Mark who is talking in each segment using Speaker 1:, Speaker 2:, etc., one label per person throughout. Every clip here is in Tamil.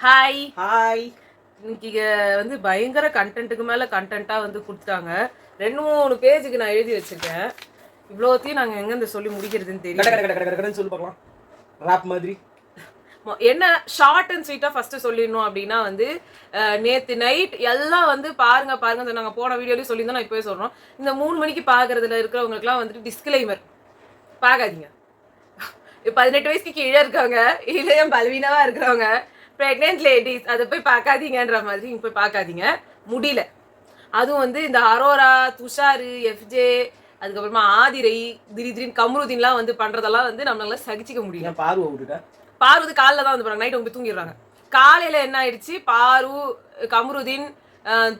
Speaker 1: ஹாய்.
Speaker 2: ஹாய்.
Speaker 1: இன்னைக்கு வந்து பயங்கர கண்டென்ட்டுக்கு மேலே கண்டென்ட்டாக வந்து கொடுத்துட்டாங்க. 2-3 பேஜுக்கு நான் எழுதி வச்சுருக்கேன். இவ்வளோத்தையும் நாங்கள் எங்கேருந்து சொல்லி முடிக்கிறதுன்னு
Speaker 2: தெரியல. சொல்லி பார்க்கலாம். ராப் மாதிரி
Speaker 1: என்ன ஷார்ட் அண்ட் ஸ்வீட்டாக ஃபஸ்ட்டு சொல்லிடணும் அப்படின்னா வந்து நேற்று நைட் எல்லாம் வந்து பாருங்க பாருங்க நாங்கள் போன வீடியோலையும் சொல்லியிருந்தோம். நான் இப்போவே சொல்கிறோம், இந்த 3 மணிக்கு பார்க்குறதுல இருக்கிறவங்களுக்குலாம் வந்துட்டு டிஸ்க்ளைமர் பார்க்காதீங்க. 18 வயசுக்கு கீழே இருக்காங்க, இளையம் பலவீனமாக இருக்கிறவங்க, ப்ரெக்னென்ட் லேடிஸ், அதை போய் பார்க்காதீங்கன்ற மாதிரி இங்கே போய் பார்க்காதீங்க. முடியல. அதுவும் வந்து இந்த அரோரா, துஷாரு, எஃப்ஜே, அதுக்கப்புறமா ஆதிரை, திடீர்னு கமருதீன்லாம் வந்து பண்ணுறதெல்லாம் வந்து நம்மளால சகிச்சிக்க முடியல. பார்வதி காலைல தான் வந்து போகிறாங்க, நைட் அவங்க தூங்கிடுறாங்க. காலையில் என்ன ஆயிடுச்சு, பாரு, கமருதீன்,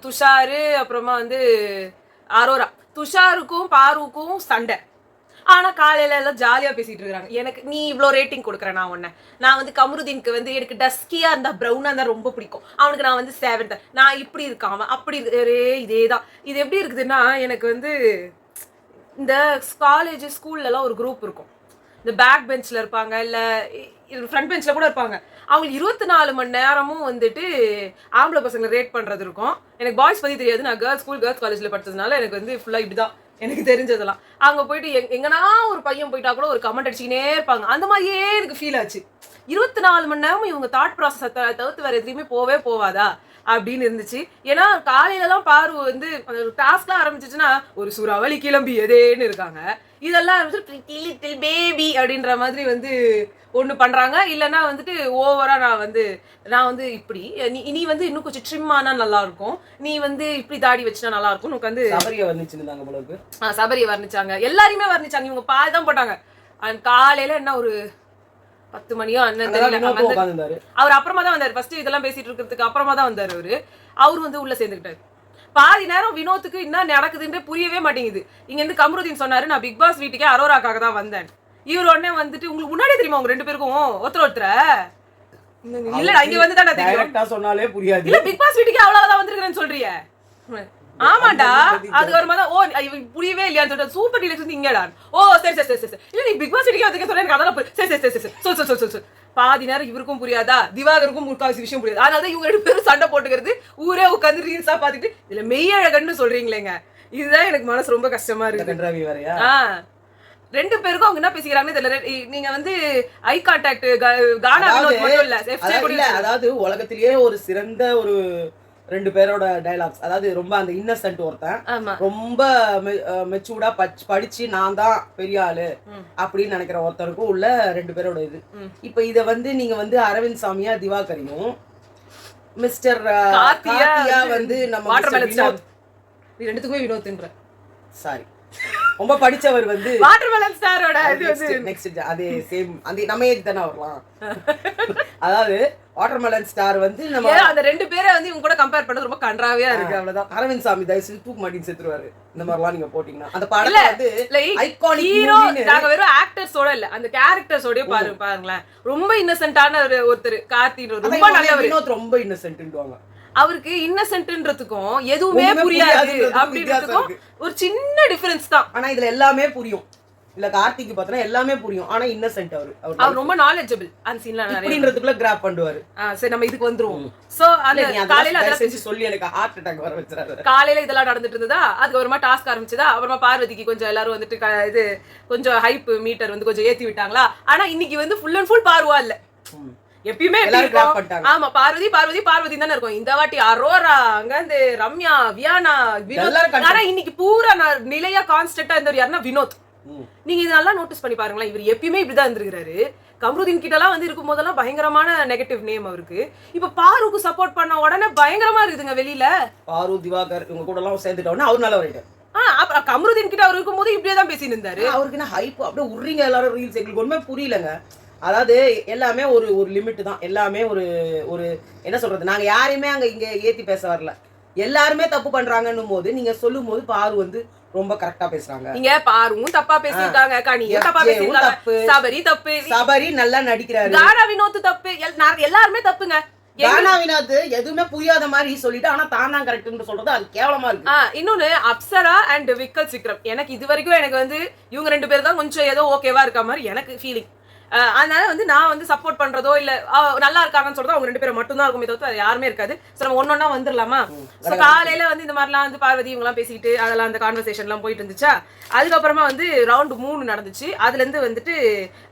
Speaker 1: துஷாரு, அப்புறமா வந்து அரோரா, துஷாருக்கும் பாருக்கும் சண்டை. ஆனால் காலையில எல்லாம் ஜாலியாக பேசிட்டு இருக்கிறாங்க. எனக்கு நீ இவ்வளோ ரேட்டிங் கொடுக்குறேன், நான் வந்து கமருதீனுக்கு வந்து எனக்கு டஸ்கியாக இருந்தால் ப்ரௌனாக இருந்தால் ரொம்ப பிடிக்கும், அவனுக்கு நான் வந்து 7th, நான் இப்படி இருக்கான், அவன் அப்படி இருக்கு. இதே தான். இது எப்படி இருக்குதுன்னா, எனக்கு வந்து இந்த காலேஜ் ஸ்கூல்லலாம் ஒரு குரூப் இருக்கும், இந்த பேக் பெஞ்சில் இருப்பாங்க, இல்லை ஃப்ரண்ட் பெஞ்சில் கூட இருப்பாங்க. அவங்களுக்கு 24 மணி நேரமும் வந்துட்டு ஆம்பளை பசங்களை ரேட் பண்ணுறது இருக்கும். எனக்கு பாய்ஸ் பற்றி தெரியாது, நான் கேர்ள்ஸ் காலேஜில் படித்ததுனால எனக்கு வந்து ஃபுல்லாக இப்படி தான் எனக்கு தெரிஞ்சதெல்லாம். அங்கே போயிட்டு எங்கன்னா ஒரு பையன் போயிட்டா கூட ஒரு கமெண்ட் அடிச்சுக்கினே இருப்பாங்க. அந்த மாதிரியே எனக்கு ஃபீல் ஆச்சு. 24 மணி நேரமும் இவங்க தாட் ப்ராசஸ் தவிர்த்து வேறு எதுலையுமே போவாதா அப்படின்னு இருந்துச்சு. ஏன்னா காலையிலலாம் பாரு வந்து டாஸ்க்லாம் ஆரம்பிச்சிச்சுன்னா ஒரு சூறாவளி கிளம்பி எதேன்னு இருக்காங்க. இதெல்லாம் வந்துட்டு பேபி அப்படின்ற மாதிரி வந்து ஒன்று பண்ணுறாங்க. இல்லைன்னா வந்துட்டு ஓவராக நான் வந்து இப்படி நீ வந்து இன்னும் கொஞ்சம் ட்ரிம் ஆனால் நல்லா இருக்கும், நீ வந்து இப்படி தாடி வச்சுனா நல்லா இருக்கும். உனக்கு வந்து சபரியை வர்ணிச்சாங்க, எல்லாரையுமே வர்ணிச்சாங்க. இவங்க பாதி தான் போட்டாங்க. காலையில என்ன ஒரு 10 மணியோ அண்ணன் தெரியல, அவர் அப்புறமா தான் வந்தார். ஃபர்ஸ்ட் இதெல்லாம் பேசிட்டு இருக்கிறதுக்கு அப்புறமா தான் வந்தார். அவரு வந்து உள்ள சேர்ந்துக்கிட்டாரு. பாதி நேரம் வினோத்துக்கு என்ன நடக்குதுன்னு புரியவே மாட்டேங்குது. இங்க இருந்து கமருதீன் சொன்னாரு, நான் பிக் பாஸ் வீட்டுக்கே அரோராக்காக தான் வந்தேன். இவர் உடனே வந்துட்டு, உங்களுக்கு முன்னாடியே தெரியுமா உங்க 2 பேருக்கும் ஒருத்தர இல்ல இங்க வந்து தான் தெரியும் சொன்னாலே புரியாது. இல்ல பிக் பாஸ் வீட்டுக்கே அவ்வளவுதான் வந்திருக்கிறேன்னு சொல்றீங்க. ஆமாண்டா, அது ஒரு மாதிரி ஓ புரியவே இல்லையான்னு சொல்லிட்டு சூப்பர் டீலக்ஸ் வந்து இங்கடா. ஓ சரி இல்ல நீ பிக் பாஸ் வீட்டுக்கே வந்து சொல்ல அதெல்லாம் சரி பாதி நேரம் இவருக்கும் புரியாதா, திவாகருக்கும் முக்காசி விஷயம் புரியாது. அதனால இவங்க 2 பேரும் சண்டை போட்டுக்கிறது, ஊரே உட்காந்து ரீல்ஸா பாத்துட்டு இதுல மெய்யழகன்னு சொல்றீங்களேங்க. இதுதான் எனக்கு மனசு ரொம்ப கஷ்டமா இருக்கு. 2 பேருக்கும் அவங்க என்ன பேசிக்கிறாங்கன்னு தெரியல. நீங்க வந்து ஐ கான்டாக்ட் கானா வினோத் மட்டும் இல்ல,
Speaker 2: அதாவது உலகத்திலேயே ஒரு சிறந்த ஒரு 2 பேரோட டயலாக்ஸ், அதாவது ரொம்ப அந்த இன்னசென்ட் ஒருத்தன், ரொம்ப மெச்சூர்டா படிச்சு நான் தான் பெரிய ஆளு அப்படின்னு நினைக்கிற ஒருத்தருக்கும் உள்ள 2 பேரோட இது. இப்ப இத வந்து நீங்க வந்து அரவிந்த் சாமியா திவாகரையும் மிஸ்டர் கார்த்தியா வந்து நம்ம
Speaker 1: வினோத், 2த்துக்குமே வினோத்ன்ற சாரி
Speaker 2: ரொம்ப படிச்சவர் வந்து
Speaker 1: வாட்டர்மெலன் ஸ்டாரோட
Speaker 2: நெக்ஸ்ட் அதே சேம் அந்த நம்ம ஏஜ் தானே வரலாம். அதாவது வாட்டர்மெலன் ஸ்டார் வந்து நம்ம
Speaker 1: அந்த 2 பேரை வந்து இவங்க கூட கம்பேர் பண்ணது ரொம்ப கன்றாவியா இருக்கு. அவ்வளவுதான்.
Speaker 2: அரவிந்த் சாமி தயவுசெய்து தூக்கு மாட்டின்னு செத்துருவாரு. இந்த மாதிரிலாம் நீங்க போட்டீங்கன்னா அந்த படத்துல வந்து ஐகானிக்
Speaker 1: ஹீரோ, நாங்க வெறும் ஆக்டர்ஸோட இல்ல, அந்த கேரக்டர்ஸோட பாருங்களேன். ரொம்ப இன்னசென்ட்டான ஒருத்தர் கார்த்தி, ரொம்ப நல்லவர்.
Speaker 2: வினோத் ரொம்ப இன்னசென்ட்ன்றாங்க.
Speaker 1: அவருக்கு இன்னசென்ட்ன்றதுக்கும் எதுவுமே புரியாது அப்படின்றதுக்கும் ஒரு சின்ன டிஃபரன்ஸ் தான்.
Speaker 2: ஆனா இதுல எல்லாமே புரியும். இல்ல கார்த்திக் பார்த்தா எல்லாமே புரியும், ஆனா இன்னசென்ட்
Speaker 1: அவர் ரொம்ப நாலேஜபிள். அந்த சீன்ல
Speaker 2: அப்படின்றதுக்குள்ள கிராப் பண்ணுவாரு.
Speaker 1: சரி நம்ம இதுக்கு வந்துருவோம். சோ அந்த காலையில அதெல்லாம்
Speaker 2: செஞ்சு சொல்லி எனக்கு ஹார்ட் அட்டாக் வர வச்சிராரு.
Speaker 1: காலையில இதெல்லாம் நடந்துட்டு இருந்ததா, அதுக்கு அப்புறமா டாஸ்க் ஆரம்பிச்சதா, அப்புறமா பார்வதிக்கு கொஞ்சம் எல்லாரும் வந்துட்டு இது கொஞ்சம் ஹைப் மீட்டர் வந்து கொஞ்சம் ஏத்தி விட்டாங்களா. ஆனா இன்னைக்கு வந்து ஃபுல் அண்ட் ஃபுல் பார்வா இல்ல, எப்பயுமே ஆமா பார்வதி தானே இருக்கும். இந்த வாட்டி அரோரா, அங்க இந்த ரம்யா, வியானா, வினோத். ஆனா இன்னைக்கு பூரா நிலையா கான்ஸ்டன்டா இருந்தவர் யாருன்னா வினோத். நீங்க இதெல்லாம் நோட்டீஸ் பண்ணி பாருங்களேன். இவர் எப்பயுமே இப்படிதான் இருந்திருக்காரு. கமருதீன் கிட்ட எல்லாம் வந்து இருக்கும் போதெல்லாம் பயங்கரமான நெகட்டிவ் நேம் அவருக்கு. இப்ப பாருக்கு சப்போர்ட் பண்ண உடனே பயங்கரமா இருக்குதுங்க வெளியில.
Speaker 2: பாரு, திவாகர் இவங்க கூட எல்லாம் சேர்ந்துட்டோம்னா அவர் நல்ல வரைக்கும்.
Speaker 1: அப்புறம் கமருதீன் கிட்ட அவர் இருக்கும் போது இப்படியே தான் பேசிட்டு இருந்தாரு.
Speaker 2: அவருக்கு என்ன ஹைப் அப்படியே உருறீங்க எல்லாரும் ரீல்ஸ். எங்களுக்கு ஒண்ணுமே புரியலங்க. அதாவது எல்லாமே ஒரு லிமிட் தான். எல்லாமே ஒரு என்ன சொல்றது, நாங்க யாரையுமே அங்க இங்க ஏத்தி பேச வரல. எல்லாருமே தப்பு பண்றாங்கன்னும் போது நீங்க சொல்லும் போது பாரு வந்து ரொம்ப கரெக்டா பேசுறாங்க.
Speaker 1: நீங்க பாருவும் தப்பா பேசிருக்காங்க, கனியும் தப்பா பேசிருக்காங்க, சபரி நல்லா நடிக்கிறாரு, கானா வினோத் தப்பு, எல்லாருமே தப்புங்க.
Speaker 2: கானா வினோத் எதுவுமே புரியாத மாதிரி சொல்லிட்டு ஆனா தான் தான் கரெக்ட்னு சொல்றது அது கேவலமா இருக்கு.
Speaker 1: இன்னொன்னு அப்சரா அண்ட் விக்கல் விக்ரம், எனக்கு இது வரைக்கும் எனக்கு வந்து இவங்க 2 பேர் தான் கொஞ்சம் ஏதோ ஓகேவா இருக்க மாதிரி எனக்கு ஃபீலிங். அதனால வந்து நான் வந்து சப்போர்ட் பண்றதோ இல்ல நல்லா இருக்காங்கன்னு சொல்றதோ அவங்க 2 பேரும் மட்டும் தான் இருக்குமே தவிர்த்து யாருமே இருக்காது. சோ நம்ம ஒன்னொன்னா வந்துடலாமா? சோ காலையில வந்து இந்த மாதிரிலாம் வந்து பார்வதி இவங்க எல்லாம் பேசிட்டு அதெல்லாம் அந்த கான்வர்சேஷன் எல்லாம் போயிட்டு இருந்துச்சா. அதுக்கப்புறமா வந்து ரவுண்ட் 3 நடந்துச்சு. அதுல இருந்து வந்துட்டு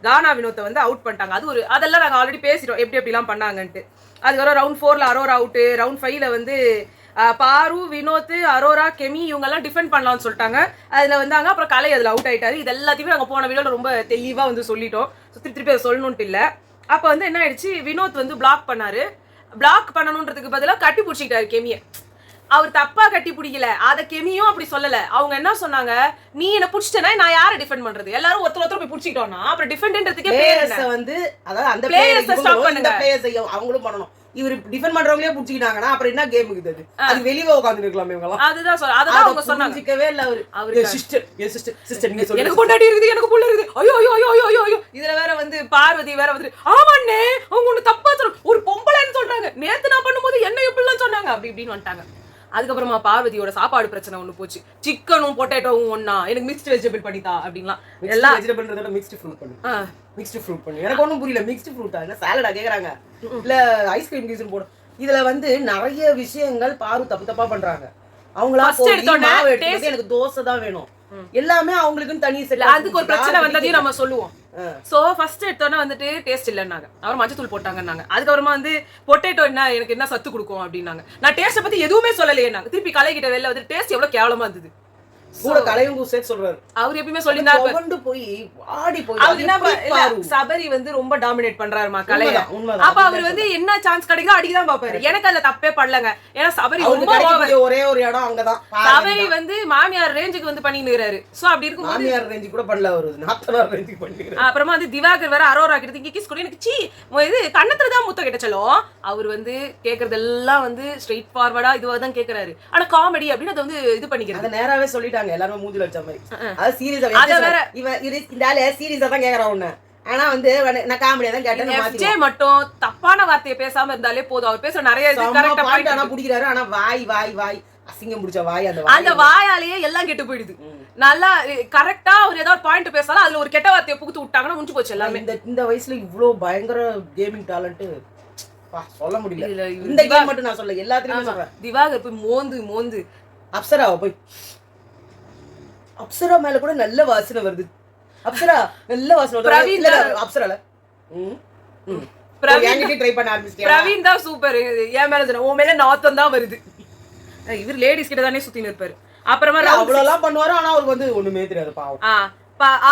Speaker 1: கானா வினோத்தை வந்து அவுட் பண்ணிட்டாங்க. அதெல்லாம் நாங்க ஆல்ரெடி பேசிட்டோம் எப்படி எல்லாம் பண்ணாங்கன்ட்டு. அதுக்கப்புறம் ரவுண்ட் 4ல அரோரா அவுட்டு, ரவுண்ட் 5ல வந்து பாரு, வினோத், அரோரா, கெமி இவங்க எல்லாம் டிஃபெண்ட் பண்ணலாம்னு சொல்லிட்டாங்க. அதுல வந்தாங்க. அப்புறம் கலை அதுல அவுட் ஆயிட்டாரு. இது எல்லாத்தையுமே நாங்க போன வீடியோல ரொம்ப தெளிவா வந்து சொல்லிட்டோம். திருப்பி அதை சொல்லணும்ட்டு இல்ல. அப்ப வந்து என்ன ஆயிடுச்சு, வினோத் வந்து பிளாக் பண்ணாரு. பிளாக் பண்ணணும்ன்றதுக்கு பதிலா கட்டி பிடிச்சிக்கிட்டாரு கெமிய. அவர் தப்பா கட்டி பிடிக்கல, அத கெமியும் அப்படி சொல்லல. அவங்க என்ன சொன்னாங்க, நீ என்ன புடிச்சிட்டனா நான் யாரை டிஃபெண்ட் பண்றது, எல்லாரும் ஒருத்தர் போய் பிடிச்சிட்டோம்னா அப்புறம் டிஃபெண்டன்றதுக்கே பேர் வந்து அதாவது அந்த பிளேயர்ஸ் ஸ்டாப் பண்ணுங்க, பிளேயர்ஸ் அவங்களும் பண்ணணும். இவர் டிஃபெண்ட் பண்றவங்களே புடிச்சிட்டாங்கன்னா அப்புறம் என்ன கேம் இருக்குது? அது வெளியே உட்கார்ந்து இருக்கலாம் இவங்க எல்லாம். அதுதான் அததான் அவங்க சொன்னாங்க. புரிஞ்சிக்கவே இல்ல அவரு சிஸ்டர் நீங்க சொல்லுங்க, எனக்கு கொண்டாடி இருக்குது, எனக்கு புள்ள இருக்குது, ஐயோ ஐயோ ஐயோ ஐயோ ஐயோ. இதுல வேற வந்து பார்வதி வேற வந்து ஆமாண்ணே அவங்க ஒண்ணு தப்பா சொல்ற, ஒரு பொம்பளைன்னு சொல்றாங்க, நேத்து நான் பண்ணும்போது என்ன எப்படிலாம் சொன்னாங்க அப்படி இப்படின்னு வந்துட்டாங்க. அதுக்கப்புறமா பார்வதியோட சாப்பாடு பிரச்சனை ஒண்ணு போச்சு. சிக்கனும் பொட்டேட்டோவும் ஒண்ணா, எனக்கு மிக்ஸ்டு வெஜிடபிள் பண்ணித்தா அப்படின்லாம். எல்லாம் வெஜிடபிள்ன்றத மிக்ஸ்டு ஃப்ரூட் பண்ணு, மிக்ஸ்டு ஃப்ரூட் பண்ணு. எனக்கு ஒன்றும் புரியல, மிக்ஸ்டு ஃப்ரூட்டா என்ன சாலடா கேக்குறாங்க, இல்ல ஐஸ்கிரீம் கீஸ்னு போடும். இதுல வந்து நிறைய விஷயங்கள் பாரு தப்பா பண்றாங்க. அவங்களா எனக்கு தோசை தான் வேணும், எல்லாமே அவங்களுக்குன்னு தனி செட். அதுக்கு ஒரு பிரச்சனை வந்ததையும் நம்ம சொல்லுவோம். சோ ஃபர்ஸ்ட் எடுத்தோன்னா வந்துட்டு டேஸ்ட் இல்லைன்னாங்க, அவர் மஞ்சத்தூள் போட்டாங்கன்னாங்க. அதுக்கப்புறமா வந்து பொட்டேட்டோ என்ன எனக்கு என்ன சத்து கொடுக்கும் அப்படின்னாங்க. நான் டேஸ்ட்டை பத்தி எதுவுமே சொல்லலையே. நாங்க திருப்பி கலைகிட்ட வெளில வந்து டேஸ்ட் எவ்வளவு கேவலமா இருந்தது. கூட கலையும் சேர்த்து சொல்றாரு. அவர் எப்பயுமே சொல்லியிருந்தாரு போய் ஆடி போய் அவர் என்ன சபரி வந்து ரொம்ப டாமினேட் பண்றாருமா கலைய. அப்ப அவர் வந்து என்ன சான்ஸ் கிடைக்குதோ அடிக்கதான் பாப்பாரு. எனக்கு அதுல தப்பே படலங்க. ஏன்னா சபரி ஒரே ஒரு இடம் அங்கதான். சபரி வந்து மாமியார் ரேஞ்சுக்கு வந்து பண்ணிக்கிறாரு. சோ அப்படி இருக்கும் மாமியார் ரேஞ்சு கூட பண்ணல, ஒரு நாத்தனார் ரேஞ்சுக்கு பண்ணிக்கிறாரு. அப்புறமா வந்து திவாகர் வேற அரோரா கிட்ட இங்க கிஸ் கூட எனக்கு சீ இது கண்ணத்துல தான் முத்த கிடைச்சலும் அவர் வந்து கேக்குறதெல்லாம் வந்து ஸ்ட்ரெயிட் ஃபார்வர்டா இதுவாதான் கேக்குறாரு. ஆனா காமெடி அப்படின்னு அதை வந்து இது பண்ணிக்கிறாரு. நேராவே சொல்லிட்டாங்க எல்லாரும் மூஞ்சில வச்ச மாதிரி. அது சீரியஸா இவ சீரியஸா தான் கேக்குறான் உன்ன. ஆனா வந்து நான் காமெடியா தான் கேட்டேன். எஃப்ஜே மட்டும் தப்பான வார்த்தையை பேசாம இருந்தாலே போதும். அவர் பேச நிறைய இது கரெக்ட்டா பாயிண்ட் ஆனா புடிக்கிறாரு. ஆனா வாய் வாய் வாய் அசிங்கம் பிடிச்ச வாய், அந்த வாயாலேயே எல்லாம் கெட்டு போயிடுது. நல்லா கரெக்டா ஒரு ஏதாவது பாயிண்ட் பேசாலும் அதுல ஒரு கெட்ட வார்த்தையை புகுத்து விட்டாங்கன்னா முடிஞ்சு போச்சு எல்லாமே. இந்த வயசுல இவ்வளவு பயங்கர கேமிங் டேலண்ட் சொல்ல முடியல. இந்த கேம் மட்டும் நான் சொல்ல எல்லாத்துலயும் சொல்றேன். திவாகர் போய் மோந்து அப்சராவை போய் அப்சரா மேல கூட நல்ல வாசனை வருது. அப்சரா நல்ல வாசனை வருது. அப்சரால பிரவீன் ட்ரை பண்ண ஆரம்பிச்சிட்டேன். பிரவீன் தான் சூப்பர். ஏன் மேல சொன்ன உன் மேல நாத்தம் தான் வருது. இவர் லேடிஸ் கிட்ட தானே சுத்தின்னு இருப்பாரு. அப்புறமா அவ்வளவு எல்லாம் பண்ணுவாரு. ஆனா அவருக்கு வந்து ஒண்ணுமே தெரியாது பாவம்.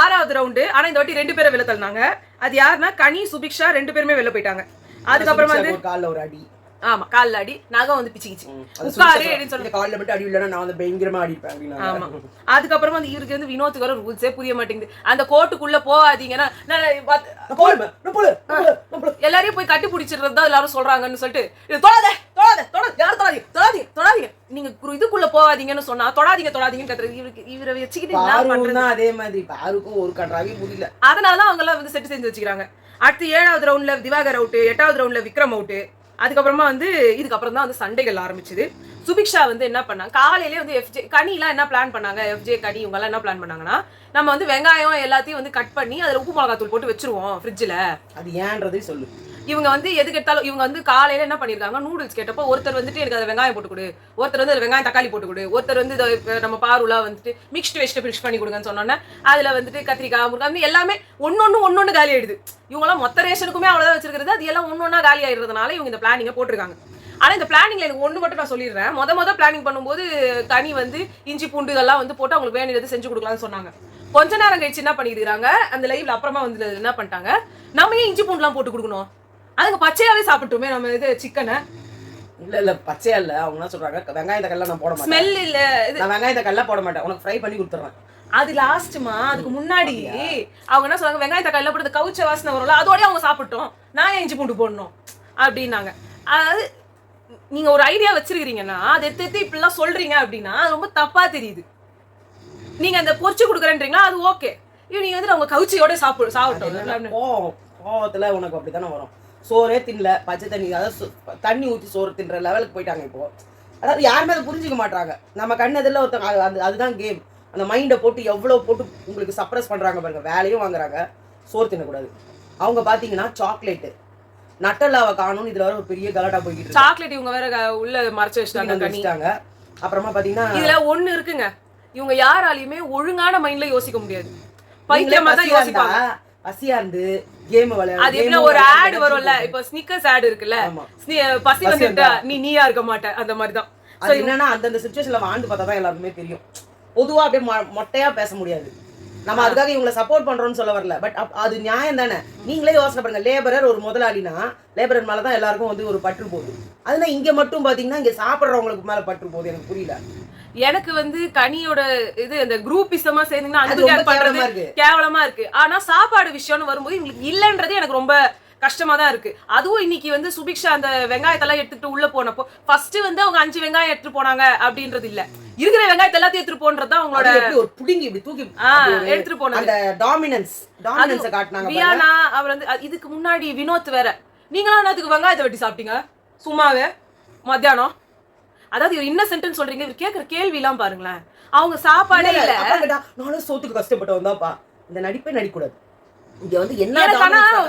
Speaker 1: 6வது ரவுண்டு. ஆனா இந்த வாட்டி 2 பேரை வெளில தள்ளினாங்க. அது யாருன்னா கனி, சுபிக்ஷா 2 பேருமே வெளில போயிட்டாங்க. அதுக்கப்புறமா வந்து கால்ல ஒரு அடி. ஆமா கால்ல அடி, நகம் வந்து பிச்சிக்கிச்சு. உட்காரு அப்படின்னு சொல்லி கால்ல மட்டும் அடி இல்லனா நான் வந்து பயங்கரமா அடிப்பேன் அப்படினா. ஆமா. அதுக்கப்புறமா வந்து இவருக்கு வந்து வினோத்துக்கு வர ரூல்ஸே புரிய மாட்டேங்குது. அந்த கோட்டுக்குள்ள போகாதீங்கன்னா எல்லாரையும் போய் கட்டி பிடிச்சிடுறது தான் எல்லாரும் சொல்றாங்கன்னு சொல்லிட்டு தொடாதே யாரும் தொடாதீங்க நீங்க இதுக்குள்ள போகாதீங்கன்னு சொன்னா தொடாதீங்கன்னு கத்துறது. இவரை வச்சுக்கிட்டு என்ன பண்றது? அதே மாதிரி பாருக்கும் ஒரு கன்றாவே புரியல. அதனாலதான் அவங்க எல்லாம் வந்து செட் செஞ்சு வச்சுக்கிறாங்க. அடுத்து 7வது ரவுண்ட்ல திவாகர் அவுட், 8வது ரவுண்ட்ல விக்ரம் அவுட். அதுக்கப்புறமா வந்து இதுக்கப்புறம் தான் வந்து சண்டைகள் ஆரம்பிச்சுது. சுபிக்ஷா வந்து என்ன பண்ணாங்க, காலையிலே வந்து எஃப்ஜே கனிலாம் என்ன பிளான் பண்ணாங்க, எஃப்ஜே கனி இவங்க எல்லாம் என்ன பிளான் பண்ணாங்கன்னா, நம்ம வந்து வெங்காயம் எல்லாத்தையும் வந்து கட் பண்ணி அதில் உப்பு மிளகாத்தூள் போட்டு வச்சிருவோம் ஃப்ரிட்ஜில். அது ஏன்றதே சொல்லு. இவங்க வந்து எது கேட்டாலும் இவங்க வந்து காலையில என்ன பண்ணிருக்காங்க, நூடுல்ஸ் கேட்டப்போ ஒருத்தர் வந்துட்டு எனக்கு அதை வெங்காயம் போட்டு கொடு, ஒருத்தர் வந்து வெங்காயம் தக்காளி போட்டு கொடு, ஒருத்தர் வந்து நம்ம பாருலா வந்துட்டு மிக்ஸ்டு வெஜிடபிள்ஸ் பண்ணி கொடுங்கன்னு சொன்னோன்னே அதுல வந்துட்டு கத்திரிக்காய் முருங்கை எல்லாமே ஒன்னொன்னு காலி ஆயிடுது. இவங்களாம் மொத்த ரேஷனுக்குமே அவ்வளவுதான் வச்சிருக்கிறது. அது எல்லாம் ஒன்னொன்னா காலி ஆயிடுறதுனால இவங்க இந்த பிளானிங்க போட்டிருக்காங்க. ஆனா இந்த பிளானிங்ல எனக்கு ஒண்ணு மட்டும் நான் சொல்லிடுறேன். மொத பிளானிங் பண்ணும்போது கனி வந்து இஞ்சி பூண்டு இதெல்லாம் வந்து போட்டு அவங்களுக்கு வேண்டியது செஞ்சு கொடுக்கலாம்னு சொன்னாங்க. கொஞ்ச நேரம் கழிச்சு என்ன பண்ணிடுறாங்க, அந்த லைவ்ல அப்புறமா வந்து என்ன பண்ணிட்டாங்க, நம்ம ஏன் இஞ்சி பூண்டுலாம் போட்டு கொடுக்கணும், அதுக்கு பச்சையாவே சாப்பிட்டுமே நம்ம இது சிக்கனை. இல்ல பச்சையா இல்ல, அவங்க என்ன சொல்றாங்க, வெங்காய தக்காளி நான் போட மாட்டேன், ஸ்மெல் இல்ல, நான் வெங்காய தக்காளி போட மாட்டேன், உனக்கு ஃப்ரை பண்ணி கொடுத்துறேன். அது லாஸ்ட்மா, அதுக்கு முன்னாடி அவங்க என்ன சொல்றாங்க, வெங்காய தக்காளி போட்டு கவுச்ச வாசனை வரும்ல, அதோடய அவங்க சாப்பிட்டோம், நான் ஏன் இஞ்சி பூண்டு போடணும் அப்படின்னாங்க. அதாவது நீங்க ஒரு ஐடியா வச்சிருக்கீங்கன்னா அதை எடுத்து இப்படிலாம் சொல்றீங்க அப்படின்னா அது ரொம்ப தப்பா தெரியுது. நீங்க அந்த பொரிச்சு கொடுக்குறேன்றீங்களா, அது ஓகே. நீங்க வந்து அவங்க கவுச்சியோட சாப்பிட்டோம் கோவத்துல உனக்கு அப்படித்தானே வரும். சோறே தின்னல, பச்சை தண்ணி, அதாவது தண்ணி ஊற்றி சோறு தின்ற லெவலுக்கு போயிட்டாங்க இப்போ. அதாவது யாருமே அதை புரிஞ்சிக்க மாட்டாங்க. நம்ம கண்ணதில் ஒருத்தங்க அந்த அதுதான் கேம். அந்த மைண்டை போட்டு எவ்வளோ போட்டு உங்களுக்கு சப்ரஸ் பண்ணுறாங்க பாருங்க. வேலையும் வாங்குறாங்க, சோறு தின்னக்கூடாது.
Speaker 2: அவங்க பாத்தீங்கன்னா சாக்லேட் நட்டல்லாவை காணும். இதுல வர ஒரு பெரிய கலாட்டா போய்கிட்டு
Speaker 1: சாக்லேட் இவங்க வேற உள்ள மறைச்சு வச்சுட்டாங்க.
Speaker 2: அப்புறமா பாத்தீங்கன்னா
Speaker 1: இதுல ஒண்ணு இருக்குங்க, இவங்க யாராலையுமே ஒழுங்கான மைண்ட்ல யோசிக்க முடியாது. பைத்தியமா தான் யோசிப்பாங்க.
Speaker 2: பசியா இருந்து கேம் விளையாடு.
Speaker 1: அது எப்படின்னா ஒரு ஆட் வரும்ல, இப்ப ஸ்னிக்கர்ஸ் ஆட் இருக்குல்ல, பசி வந்துட்டா நீயா இருக்க மாட்ட, அந்த மாதிரிதான்.
Speaker 2: அது என்னன்னா அந்தந்த சிச்சுவேஷன்ல வாழ்ந்து பார்த்தா தான் எல்லாருக்குமே தெரியும். பொதுவா அப்படியே மொட்டையா பேச முடியாது. நம்ம அதுக்காக இவங்களை சப்போர்ட் பண்றோம்னு சொல்ல வரல. பட் அது நியாயம் தானே. நீங்களே யோசனை பண்ணுங்க, லேபரர் ஒரு முதலாளினா லேபரர் மேலதான் எல்லாருக்கும் வந்து ஒரு பற்று போகுது. அதுனா இங்க மட்டும் பாத்தீங்கன்னா இங்க சாப்பிடுறவங்களுக்கு மேல பற்று போகுது. எனக்கு புரியல.
Speaker 1: எனக்கு வந்து கனியோட இது அந்த குரூப்பிசமா சேர்ந்தீங்கன்னா அது பண்றது கேவலமா இருக்கு. ஆனா சாப்பாடு விஷயம்னு வரும்போது இவங்களுக்கு இல்லன்றது எனக்கு ரொம்ப கஷ்டமா தான் இருக்கு. அதுவும் இன்னைக்கு வந்து சுபிக்ஷா அந்த வெங்காயத்தெல்லாம் எடுத்துட்டு உள்ள போனப்போ ஃபர்ஸ்ட் வந்து அவங்க 5 வெங்காயம் எடுத்துட்டு போனாங்க அப்படின்றது இல்ல, இருக்கிற வெங்காயத்தை எல்லாத்தையும் எடுத்துட்டு போன்றது தான் அவங்களோட
Speaker 2: ஒரு புடிங்கி இப்படி தூக்கி
Speaker 1: எடுத்துட்டு போனாங்க.
Speaker 2: அந்த டாமினன்ஸ் காட்டுனாங்க.
Speaker 1: வியானா அவர் வந்து இதுக்கு முன்னாடி வினோத் வேற, நீங்களாம் என்னத்துக்கு வெங்காயத்தை வெட்டி சாப்பிட்டீங்க சும்மாவே மத்தியானம்? அதாவது இவர் இன்னசென்ட்னு சொல்றீங்க, இவர் கேக்குற கேள்வி எல்லாம் பாருங்களேன். அவங்க சாப்பாடே இல்ல.
Speaker 2: நானும் சோத்துக்கு கஷ்டப்பட்டு வந்தாப்பா. இந்த நடிப்பே நடிக்கூடாது. இங்க வந்து என்ன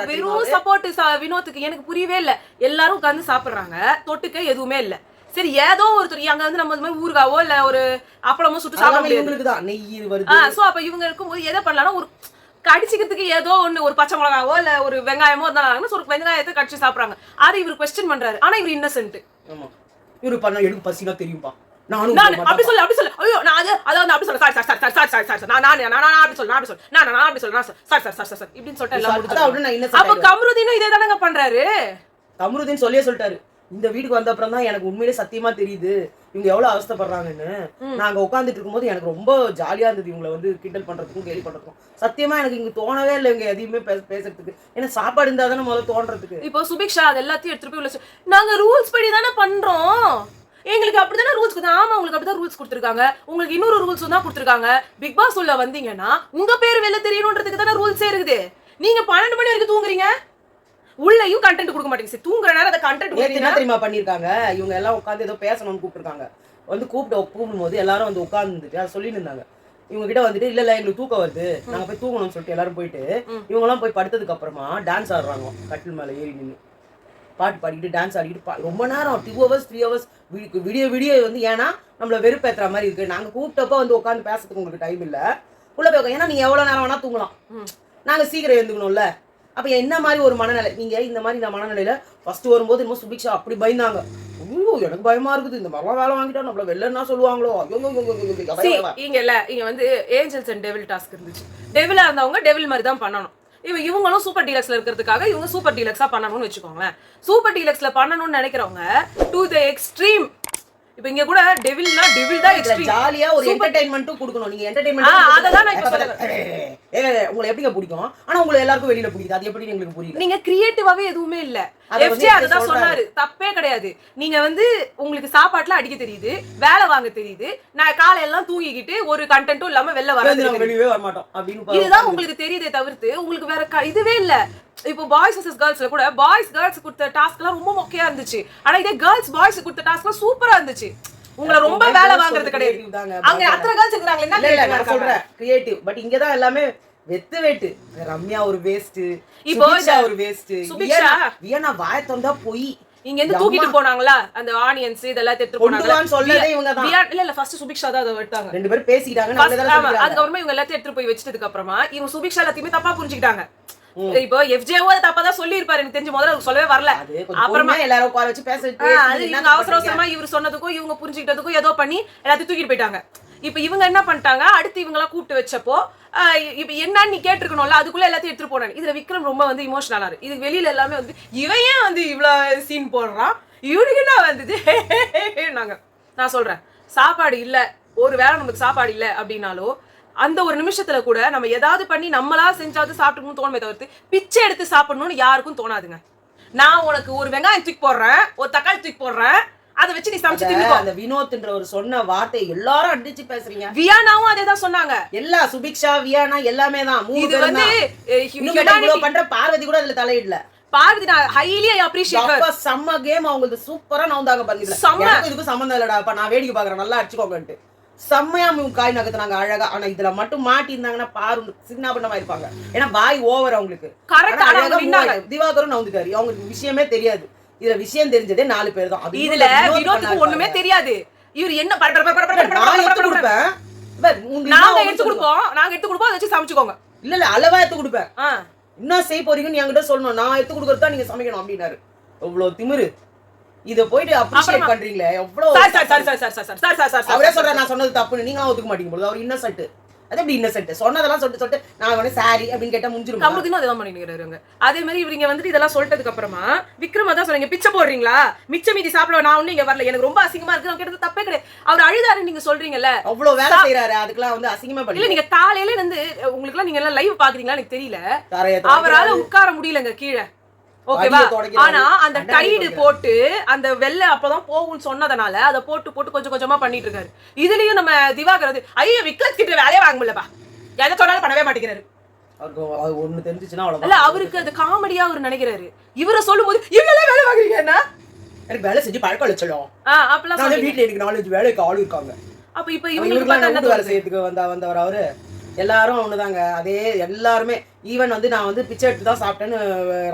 Speaker 1: வெறும் சப்போர்ட் வினோத்துக்கு எனக்கு புரியவே இல்ல. எல்லாரும் உட்கார்ந்து சாப்பிடுறாங்க, தொட்டுக்க எதுவுமே இல்ல. சரி ஏதோ ஒருத்தர் அங்க வந்து நம்ம மாதிரி ஊறுகாவோ இல்ல ஒரு அப்பளமோ சுட்டு சாப்பிட முடியாது.
Speaker 2: நெய் வருது.
Speaker 1: சோ அப்ப இவங்க இருக்கும்போது எதை பண்ணலாம்னா ஒரு கடிச்சிக்கிறதுக்கு ஏதோ ஒண்ணு ஒரு பச்சை மிளகாவோ இல்ல ஒரு வெங்காயமோ இருந்தாலும் ஒரு வெங்காயத்தை கடிச்சு சாப்பிடுறாங்க. அதை இவர் கொஸ்டின் பண்றாரு. ஆனா இவர் இன்னசென்ட்.
Speaker 2: ஆமா, இவரு பண்ண எனக்கு பசினா தெரியும்பா.
Speaker 1: நான் அப்படி சொல்ல ஐயோ நான் அதாவது அப்படி சொல்ல சார் நான் அப்படி சொல்ல சார் இப்படின்னு சொல்லிட்டு அப்ப கமருதீனும் இதே தானங்க பண்றாரு.
Speaker 2: கமருதீன் சொல்லியே சொல்லிட்டாரு, இந்த வீட்டுக்கு வந்த அப்புறம் தான் எனக்கு உண்மையிலே சத்தியமா தெரியுது இவங்க எவ்வளவு அவஸ்தைப்படுறாங்கன்னு. நாங்க உட்காந்துட்டு இருக்கும்போது எனக்கு ரொம்ப ஜாலியா இருந்தது இவங்களை வந்து கிண்டல் பண்றதுக்கும் கேலி பண்றதுக்கும். சத்தியமா எனக்கு இங்க தோணவே இல்லை இவங்க எதையுமே பேசுறதுக்கு. ஏன்னா சாப்பாடு இருந்தா தானே முதல்ல தோன்றதுக்கு.
Speaker 1: இப்போ சுபிக்ஷா அது எல்லாத்தையும் எடுத்துட்டு போய் உள்ள நாங்க ரூல்ஸ் படி தானே பண்றோம், எங்களுக்கு அப்படித்தானே ரூல்ஸ் கொடுத்தா. ஆமா உங்களுக்கு அப்படிதான் ரூல்ஸ் கொடுத்துருக்காங்க, உங்களுக்கு இன்னொரு ரூல்ஸ் தான் கொடுத்துருக்காங்க. பிக் பாஸ் உள்ள வந்தீங்கன்னா உங்க பேர் வெளில தெரியணும்ன்றதுக்கு தானே ரூல்ஸே இருக்குது. நீங்க 12 மணி வரைக்கும் தூங்குறீங்க, உள்ளேயும் கண்டென்ட் கொடுக்க மாட்டீங்க. சரி தூங்குற நேரம் அந்த கண்டென்ட்
Speaker 2: என்ன தெரியுமா பண்ணிருக்காங்க, இவங்க எல்லாம் உட்காந்து ஏதோ பேசணும்னு கூப்பிட்டுருக்காங்க. வந்து கூப்பிடும்போது எல்லாரும் வந்து உட்கார்ந்துட்டு அதை சொல்லிட்டு இருந்தாங்க. இவங்க கிட்ட வந்துட்டு இல்ல எங்களுக்கு தூக்கம் வருது, நாங்க போய் தூங்கணும்னு சொல்லிட்டு எல்லாரும் போயிட்டு இவங்க எல்லாம் போய் படுத்ததுக்கு அப்புறமா டான்ஸ் ஆடுறாங்க. கட்டில் மேல ஏறி நின்று பாட்டு பாடிக்கிட்டு டான்ஸ் ஆடிக்கிட்டு ரொம்ப நேரம் 2 hours 3 hours விடிய வந்து. ஏன்னா நம்மள வெறுப்பேற்றுற மாதிரி இருக்கு. நாங்க கூப்பிட்டப்போ வந்து உட்காந்து பேசுறதுக்கு உங்களுக்கு டைம் இல்ல, உள்ள போய் ஏன்னா நீங்க எவ்வளவு நேரம் வேணா தூங்கலாம், நாங்க சீக்கிரம் எழுந்துக்கணும்ல. அப்ப என்ன மாதிரி ஒரு மனநிலை, நீங்க இந்த மாதிரி இந்த மனநிலையில ஃபர்ஸ்ட் வரும்போது இன்னும் சுபிக்ஷா அப்படி பயந்தாங்க. ஐயோ எனக்கு பயமா இருக்குது, இந்த மாதிரிலாம் வேலை வாங்கிட்டா நம்மள வெளிலன்னா சொல்லுவாங்களோ.
Speaker 1: இங்க வந்து ஏஞ்சல்ஸ் அண்ட் டெவில் டாஸ்க் இருந்துச்சு. டெவிலா இருந்தவங்க டெவில் மாதிரி தான் பண்ணணும். இவங்களும் சூப்பர் டீலக்ஸ்ல இருக்கிறதுக்காக இவங்க சூப்பர் டீலக்ஸா பண்ணணும்னு வச்சுக்கோங்களேன். சூப்பர் டீலக்ஸ்ல பண்ணணும்னு நினைக்கிறவங்க டு தி எக்ஸ்ட்ரீம். இப்ப இங்க கூட டெவில்னா டெவில் தான் எக்ஸ்ட்ரீம்.
Speaker 2: ஜாலியா ஒரு என்டர்டெயின்மென்ட்டும் கொடுக்கணும். நீங்க என்டர்டெயின்மென்ட்
Speaker 1: அததான் நான் இப்ப சொல்றேன்.
Speaker 2: உங்களுக்கு எப்படிங்க பிடிக்கும், ஆனா உங்களுக்கு எல்லாருக்கும் வெளியில பிடிக்குது. அது எப்படி உங்களுக்கு புரியல?
Speaker 1: நீங்க கிரியேட்டிவாவே எதுவுமே இல்ல. எஃப்ஜே அததான் சொன்னாரு, தப்பே கிடையாது. நீங்க வந்து உங்களுக்கு சாப்பாட்டுல அடிக்க தெரியுது, வேலை வாங்க தெரியுது, நான் காலையெல்லாம் தூங்கிக்கிட்டு ஒரு கண்டென்ட்டும் இல்லாம வெளில
Speaker 2: வெளியவே வர மாட்டோம் அப்படின்னு
Speaker 1: இதுதான் உங்களுக்கு தெரியுதே தவிர்த்து உங்களுக்கு வேற இதுவே இல்ல. இப்போ பாய்ஸ் vs கேர்ள்ஸ்ல கூட கேர்ள்ஸ் கொடுத்த டாஸ்க் எல்லாம் ரொம்ப மொக்கையா இருந்துச்சு. ஆனா இதே கேர்ள்ஸ் பாய்ஸ் கொடுத்த டாஸ்க் எல்லாம் சூப்பரா இருந்துச்சு. உங்களை ரொம்ப வேலை வாங்குறது கிடையாது. அங்க அத்தனை கேர்ள்ஸ் இருக்காங்க, என்ன
Speaker 2: நான் சொல்றேன் கிரியேட்டிவ். பட் இங்க தான் எல்லாமே வெத்து வெட்டு. ரம்யா ஒரு வேஸ்ட்,
Speaker 1: இப்போ
Speaker 2: ஒரு வேஸ்ட், வியனா வாய தொந்தா போய்
Speaker 1: இங்க இருந்து தூக்கிட்டு போனாங்களா அந்த ஆனியன்ஸ் இதெல்லாம் எடுத்து போனாங்க
Speaker 2: சொல்லதே இவங்க தான்.
Speaker 1: இல்ல ஃபர்ஸ்ட் சுபிக்ஷா தான் அதை எடுத்தாங்க.
Speaker 2: ரெண்டு பேரும் பேசிட்டாங்க.
Speaker 1: அதுக்கப்புறமா இவங்க எல்லாத்தையும் எடுத்து போய் வச்சதுக்கு அப்புறமா இவங்க சுபிக்ஷா எல்லாத்தையுமே தப்பா புரிஞ்சுக்கிட்டாங்க. இப்போ எஃப்ஜேவோ தப்பா தான் சொல்லி இருப்பாரு, எனக்கு தெரிஞ்ச முதல்ல சொல்லவே வரல.
Speaker 2: அப்புறமா எல்லாரும் உட்கார வச்சு பேசிட்டு
Speaker 1: அவசர அவசரமா இவர் சொன்னதுக்கும் இவங்க புரிஞ்சுக்கிட்டதுக்கும் ஏதோ பண்ணி எல்லாத்தையும் தூக்கிட்டு போயிட்டாங்க. இப்ப இவங்க என்ன பண்ணிட்டாங்க, அடுத்து இவங்க எல்லாம் கூப்பிட்டு வச்சப்போ இப்ப என்னன்னு நீ கேட்டிருக்கணும்ல, அதுக்குள்ள எல்லாத்தையும் எடுத்துட்டு போனாங்க. இதுல விக்ரம் ரொம்ப வந்து இமோஷனலா இருக்கு. இது வெளியில எல்லாமே வந்து இவன் ஏன் வந்து இவ்வளவு சீன் போடுறான், இவனுக்கு என்ன வந்தது நாங்க. நான் சொல்றேன், சாப்பாடு இல்ல, ஒரு வேளை நமக்கு சாப்பாடு இல்ல அப்படின்னாலோ அந்த ஒரு நிமிஷத்துல கூட நம்ம ஏதாவது பண்ணி நம்மளா செஞ்சாவது சாப்பிட்டுக்கணும்னு தோணுமே தவிர்த்து பிச்சை எடுத்து சாப்பிடணும்னு யாருக்கும் தோணாதுங்க. நான் உனக்கு ஒரு வெங்காயம் தூக்கி போடுறேன், ஒரு தக்காளி தூக்கி போடுறேன், அதை வச்சு நீ சமைச்சு தின்னுக்கோ.
Speaker 2: அந்த வினோத்ன்ற ஒரு சொன்ன வார்த்தை எல்லாரும் அடிச்சு பேசுறீங்க.
Speaker 1: வியானாவும் அதேதான் சொன்னாங்க.
Speaker 2: எல்லா சுபிக்ஷா வியானா எல்லாமே தான்.
Speaker 1: இது வந்து
Speaker 2: பண்ற பார்வதி கூட அதுல தலையிடல.
Speaker 1: பார்வதி நான் ஹைலி அப்ரிஷியேட்.
Speaker 2: செம்ம கேம் அவங்களுக்கு, சூப்பரா நவுந்தாங்க பாருங்க. இதுக்கு சம்பந்தம் இல்லடா, நான் வேடிக்கை பாக்குறேன், நல்லா அடிச்சுக்கோங்கன்ட்டு செம்மையா காய் நகர்த்துனாங்க அழகா. ஆனா இதுல மட்டும் மாட்டி இருந்தாங்கன்னா பாரு சின்ன பண்ணமா இருப்பாங்க. ஏன்னா பாய் ஓவர் அவங்களுக்கு. திவாகரும் நவுந்துட்டாரு. அவங்களுக்கு விஷயமே தெரியாது. இதுல விஷயம் தெரிஞ்சதே 4 பேர் தான்.
Speaker 1: இதுல வினோத்துக்கு ஒண்ணுமே தெரியாது. இவர் என்ன
Speaker 2: நான் எடுத்து கொடுப்பேன்.
Speaker 1: நாங்க எடுத்து கொடுப்போம் அதை வச்சு சமைச்சுக்கோங்க.
Speaker 2: இல்ல அளவா எடுத்து கொடுப்பேன். என்ன செய்ய போறீங்கன்னு என்கிட்ட சொல்லணும். நான் எடுத்து கொடுக்கறதா நீங்க சமைக்கணும் அப்படின்னாரு. எவ்வளவு திமிரு. இத போயிட்டு அப்ரிஷியேட் பண்றீங்களே எவ்வளவு. அவரே சொல்ற நான் சொன்னது தப்புன்னு நீங்க ஒத்துக்க மாட்டீங்க போல. அவர் இன்னசென்ட். அது எப்படி இன்னசென்ட்? சொன்னதெல்லாம் சொல்லிட்டு நான் வந்து சாரி அப்படின்னு கேட்டா முடிஞ்சிரும்.
Speaker 1: கம்முதினும் அதெல்லாம் பண்ணிக்கிறாருங்க. அதே மாதிரி இவங்க வந்துட்டு இதெல்லாம் சொல்லிட்டதுக்கு அப்புறமா விக்ரம் தான் சொன்னீங்க பிச்சை போடுறீங்களா, மிச்ச மீதி சாப்பிட நான் ஒண்ணு இங்க வரல, எனக்கு ரொம்ப அசிங்கமா இருக்கு. அவங்க கேட்டது தப்பே கிடையாது. அவர் அழுதாரு நீங்க சொல்றீங்கல்ல,
Speaker 2: அவ்வளவு வேலை செய்யறாரு. அதுக்கெல்லாம் வந்து அசிங்கமா பண்ணி
Speaker 1: இல்ல. நீங்க காலையில இருந்து உங்களுக்கு எல்லாம் நீங்க எல்லாம் லைவ் பாக்குறீங்களா எனக்கு தெரியல. அவரால உட்கார முடியலங்க கீழே. ஓகேவா? ஆனா அந்த டைடு போட்டு அந்த வெள்ளை அப்பதான் போகும்னு சொன்னதனால அதை போட்டு கொஞ்சம் கொஞ்சமா பண்ணிட்டு இருக்காரு. இதுலயும் நம்ம திவாகர் ஐயோ விக்ரம் கிட்ட வேலையே வாங்க முடியலப்பா, எதை சொன்னாலும் பண்ணவே மாட்டேங்கிறாரு.
Speaker 2: ஒண்ணு தெரிஞ்சுச்சுன்னா
Speaker 1: இல்ல அவருக்கு அது காமெடியா அவர் நினைக்கிறாரு. இவரை சொல்லும் போது இவங்க வேலை வாங்குறீங்க என்ன,
Speaker 2: எனக்கு வேலை செஞ்சு பழக்கம் வச்சோம்.
Speaker 1: அப்பெல்லாம்
Speaker 2: வீட்டுல எனக்கு 4 வேலைக்கு ஆள் இருக்காங்க.
Speaker 1: அப்ப இப்ப இவங்களுக்கு
Speaker 2: வேலை செய்யறதுக்கு வந்தவர் அவரு. எல்லாரும் ஒண்ணுதாங்க. அதே எல்லாருமே ஈவன் வந்து நான் வந்து பிச்சை எடுத்து தான் சாப்பிட்டேன்னு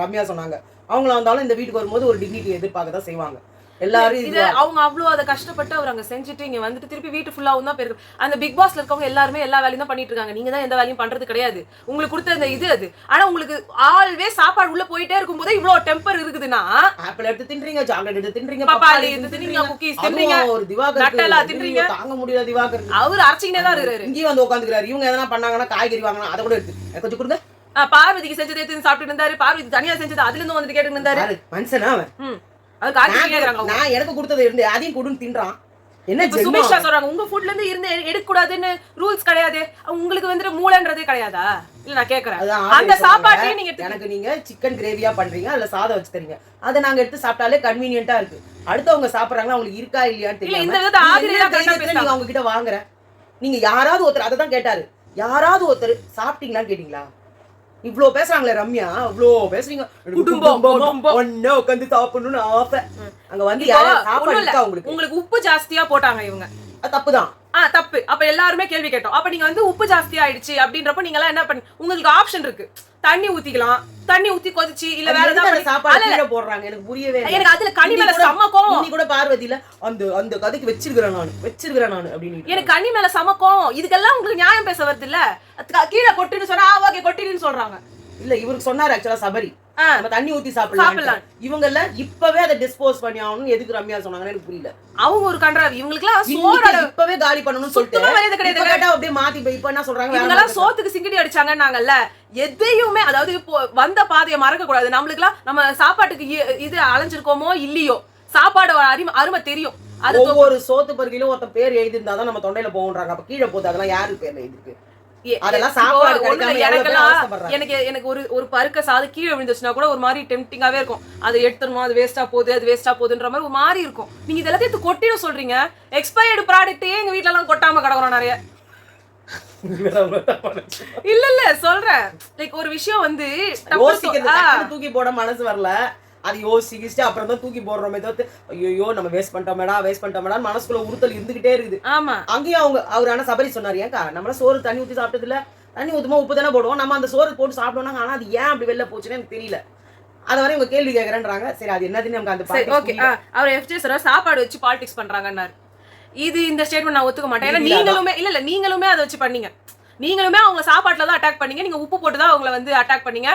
Speaker 2: ரம்யா சொன்னாங்க. அவங்கள வந்தாலும் இந்த வீட்டுக்கு வரும்போது ஒரு டிக்னிட்டி எதிர்பார்க்க தான் செய்வாங்க எல்லாரும்.
Speaker 1: இது அவங்க அவ்வளவு அதை கஷ்டப்பட்டு அவர் அங்க செஞ்சுட்டு இங்க வந்துட்டு திருப்பி வீட்டு ஃபுல்லாவும் தான் போயிருக்கு. அந்த பிக் பாஸ்ல இருக்கவங்க எல்லாருமே எல்லா வேலையும் தான் பண்ணிட்டு இருக்காங்க. நீங்க தான் எந்த வேலையும் பண்றது கிடையாது. உங்களுக்கு கொடுத்த அந்த இது அது. ஆனா உங்களுக்கு ஆல்வேஸ் சாப்பாடு உள்ள போயிட்டே இருக்கும் போதே இவ்வளவு டெம்பர் இருக்குதுன்னா,
Speaker 2: ஆப்பிள் எடுத்து தின்றீங்க, சாக்லேட் எடுத்து தின்றீங்க,
Speaker 1: பப்பாளி எடுத்து தின்றீங்க, குக்கீஸ் தின்றீங்க,
Speaker 2: ஒரு திவாகர்
Speaker 1: நட்டலா தின்றீங்க.
Speaker 2: தாங்க முடியல திவாகர்.
Speaker 1: அவர் அரைச்சிக்கிட்டே தான் இருக்காரு.
Speaker 2: இங்கேயும் வந்து உட்காந்துக்கிறாரு. இவங்க எதனா பண்ணாங்கன்னா காய்கறி வாங்கினா அதை கூட எடுத்து கொஞ்சம் கொடுங்க.
Speaker 1: பார்வதிக்கு செஞ்சதை எடுத்து சாப்பிட்டு இருந்தாரு. பார்வதி தனியா செஞ்சது அதுல இருந்து வந்துட்டு கேட்டு இருந்தாரு.
Speaker 2: மனுஷனா அவன். நான் எனக்கு கொடுத்தது இருந்து அதையும் கொடுன்னு தின்றான். என்ன
Speaker 1: சுமேஷா சொல்றாங்க உங்க ஃபுட்ல இருந்து இருந்து எடுக்க கூடாதுன்னு ரூல்ஸ் கிடையாது. உங்களுக்கு வந்து மூளைன்றதே கிடையாதா? இல்ல நான் கேக்குறேன். அந்த சாப்பாட்டே நீங்க
Speaker 2: எனக்கு நீங்க சிக்கன் கிரேவியா பண்றீங்க, அதுல சாதம் வச்சு தரீங்க, அதை நாங்க எடுத்து சாப்பிட்டாலே கன்வீனியன்ட்டா இருக்கு. அடுத்தவங்க சாப்பிடுறாங்க அவங்களுக்கு இருக்கா இல்லையான்னு தெரியல. நீங்க அவங்க கிட்ட வாங்குற நீங்க யாராவது ஒருத்தர் அதை தான் கேட்டாரு. யாராவது ஒருத்தர் சாப்பிட்டீங்களான்னு கேட்டீங்களா? இவ்ளோ பேசுறாங்களே ரம்யா, இவ்ளோ பேசுறீங்க. குடும்பம் ஒண்ணே உட்காந்து சாப்பிடணும்னு ஆசை. அங்க வந்து சாப்பாடு இருக்கா உங்களுக்கு?
Speaker 1: உங்களுக்கு உப்பு ஜாஸ்தியா போட்டாங்க இவங்க.
Speaker 2: தப்புதான்.
Speaker 1: தப்பு. அப்ப எல்லாருமே கேள்வி கேட்டோம். அப்ப நீங்க வந்து உப்பு ஜாஸ்தி ஆயிடுச்சு அப்படின்றப்ப நீங்க எல்லாம் என்ன பண்ணி உங்களுக்கு ஆப்ஷன் இருக்கு. தண்ணி ஊத்திக்கலாம், தண்ணி ஊத்தி கொதிச்சு இல்ல வேற ஏதாவது
Speaker 2: சாப்பாடு போடுறாங்க. எனக்கு புரியவே இல்லை.
Speaker 1: எனக்கு அதுல கனி மேல சமக்கம்.
Speaker 2: நீ கூட பார்வதியில அந்த கதைக்கு வச்சிருக்கிறேன் நான் அப்படின்னு
Speaker 1: எனக்கு கனி மேல சமக்கம். இதுக்கெல்லாம் உங்களுக்கு நியாயம் பேச வருது இல்ல. கீழே கொட்டுன்னு சொன்னா ஓகே கொட்டிடுன்னு சொல்றாங்க.
Speaker 2: இல்ல இவருக்கு சொன்னாரு ஆக்சுவலா சபரி நம்ம தண்ணி ஊத்தி சாப்பிடலாம். இவங்க எல்லாம் இப்பவே அதை டிஸ்போஸ் பண்ணி ஆகணும். எதுக்கு ரம்யா சொன்னாங்கன்னு எனக்கு புரியல.
Speaker 1: அவங்க ஒரு கன்றாவி. இவங்களுக்கு எல்லாம் சோறு
Speaker 2: இப்பவே காலி பண்ணணும்னு சொல்லிட்டு கிடையாது. அப்படியே மாத்தி இப்ப என்ன சொல்றாங்க,
Speaker 1: இவங்க எல்லாம் சோத்துக்கு சிங்கடி அடிச்சாங்கன்னாங்கல்ல. எதையுமே அதாவது இப்போ வந்த பாதையை மறக்க கூடாது. நம்மளுக்கு எல்லாம் நம்ம சாப்பாட்டுக்கு இது அலைஞ்சிருக்கோமோ இல்லையோ சாப்பாடு அருமை தெரியும்.
Speaker 2: அது ஒவ்வொரு சோத்து பருகிலும் ஒருத்த பேர் எழுதிருந்தாதான் நம்ம தொண்டையில போகுன்றாங்க. அப்ப கீழே போகுது அதெல்லாம் யாரு பேர்ல எழுதிருக்கு?
Speaker 1: எனக்கு ஒரு பருக்க சாதம் கீழே விழுந்துச்சுன்னா கூட ஒரு மாதிரி டெம்டிங்காவே இருக்கும். அதை எடுத்துடணும், அது வேஸ்டா போகுதுன்ற மாதிரி ஒரு மாதிரி இருக்கும். நீங்க இதெல்லாம் கொட்டிட சொல்றீங்க. எக்ஸ்பயர்டு ப்ராடக்டே எங்க வீட்டுல எல்லாம் கொட்டாம கிடக்குறோம் நிறைய. இல்ல சொல்றேன். லைக் ஒரு விஷயம் வந்து
Speaker 2: தூக்கி போட மனசு வரல. அது யோசிச்சுட்டு அப்புறம் தான் தூக்கி போடுறோமே தவிர்த்து ஐயோ நம்ம வேஸ்ட் பண்ணிட்டோமேடா மனசுக்குள்ள உறுத்தல் இருந்துகிட்டே இருக்குது.
Speaker 1: ஆமா
Speaker 2: அங்கேயும் அவரான சபரி சொன்னாரு, ஏன்க்கா நம்மள சோறு தண்ணி ஊத்தி சாப்பிட்டது இல்ல, தண்ணி ஊத்துமா உப்பு தானே போடுவோம், நம்ம அந்த சோறு போட்டு சாப்பிடுவோம். ஆனா அது ஏன் அப்படி வெளில போச்சுன்னு எனக்கு தெரியல. அத வரை இவங்க கேள்வி கேட்கறேன்றாங்க. சரி அது என்னதுன்னு நமக்கு அந்த
Speaker 1: ஓகே. அவர் எஃப்ஜே சார் சாப்பாடு வச்சு பாலிடிக்ஸ் பண்றாங்கன்னாரு. இது இந்த ஸ்டேட்மெண்ட் நான் ஒத்துக்க மாட்டேன். ஏன்னா நீங்களுமே அதை வச்சு பண்ணீங்க. நீங்களுமே அவங்க சாப்பாட்டுல தான் அட்டாக் பண்ணீங்க. நீங்க உப்பு போட்டு தான் அவங்களை வந்து அட்டாக் பண்ணீங்க.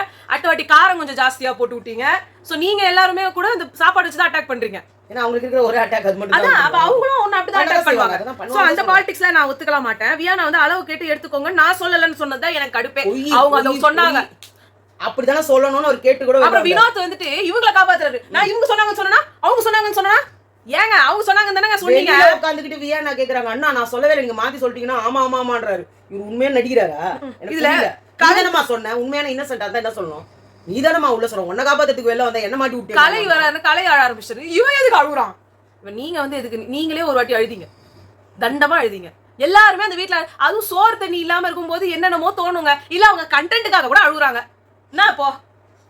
Speaker 1: வாட்டி காரம் கொஞ்சம் ஜாஸ்தியா போட்டு விட்டீங்க. சோ நீங்க எல்லாருமே கூட இந்த சாப்பாடு வச்சு தான் அட்டாக் பண்றீங்க.
Speaker 2: ஏன்னா அவங்களுக்கு இருக்கிற ஒரு அட்டாக் அது மட்டும்
Speaker 1: தான். அப்ப அவங்களும் ஒண்ணு அப்படிதான் அட்டாக் பண்ணுவாங்க. சோ அந்த பாலிடிக்ஸ்ல நான் ஒத்துக்கல மாட்டேன். வியானா வந்து அளவு கேட்டு எடுத்துக்கோங்க, நான் சொல்லலன்னு சொன்னதுதான் எனக்கு கடுப்பே. அவங்க அத சொன்னாங்க.
Speaker 2: அப்படிதானே சொல்லணும்னு ஒரு கேட்டு கூட.
Speaker 1: அப்புறம் வினோத் வந்துட்டு இவங்களை காப்பாத்துறாரு. நான் இவங்க சொன்னாங்கன்னு சொன்னா அவங்க சொன்னாங்கன்னு சொன்னா ஏங்க அவங்க சொன்னாங்க தானங்க சொன்னீங்க.
Speaker 2: உட்காந்துக்கிட்டு வியானா கேக்குறாங்க, அண்ணா நான் சொல்லவே இல்லை நீங்க மாத்தி சொல்லிட்டீங்கன்னா ஆமான்றாரு. இவர் உண்மையா நடிக்கிறாரா?
Speaker 1: இதுல
Speaker 2: காரணமா சொன்னேன் உண்மையான இன்னசென்ட் அதான் என்ன சொல்லணும். நீதானமா உள்ள சொல்ற உன்ன காப்பாத்துறதுக்கு வெளில வந்தா என்ன மாட்டி விட்டு
Speaker 1: கலை வராரு. கலை ஆட ஆரம்பிச்சாரு. இவன் எதுக்கு அழுகுறான்? இவன் நீங்க வந்து எதுக்கு நீங்களே ஒரு வாட்டி அழுதிங்க, தண்டமா அழுதிங்க எல்லாருமே அந்த வீட்டுல. அதுவும் சோறு தண்ணி இல்லாம இருக்கும்போது என்னென்னமோ தோணுங்க. இல்ல அவங்க கண்டென்ட்டுக்காக கூட அழுகுறாங்க. என்ன இப்போ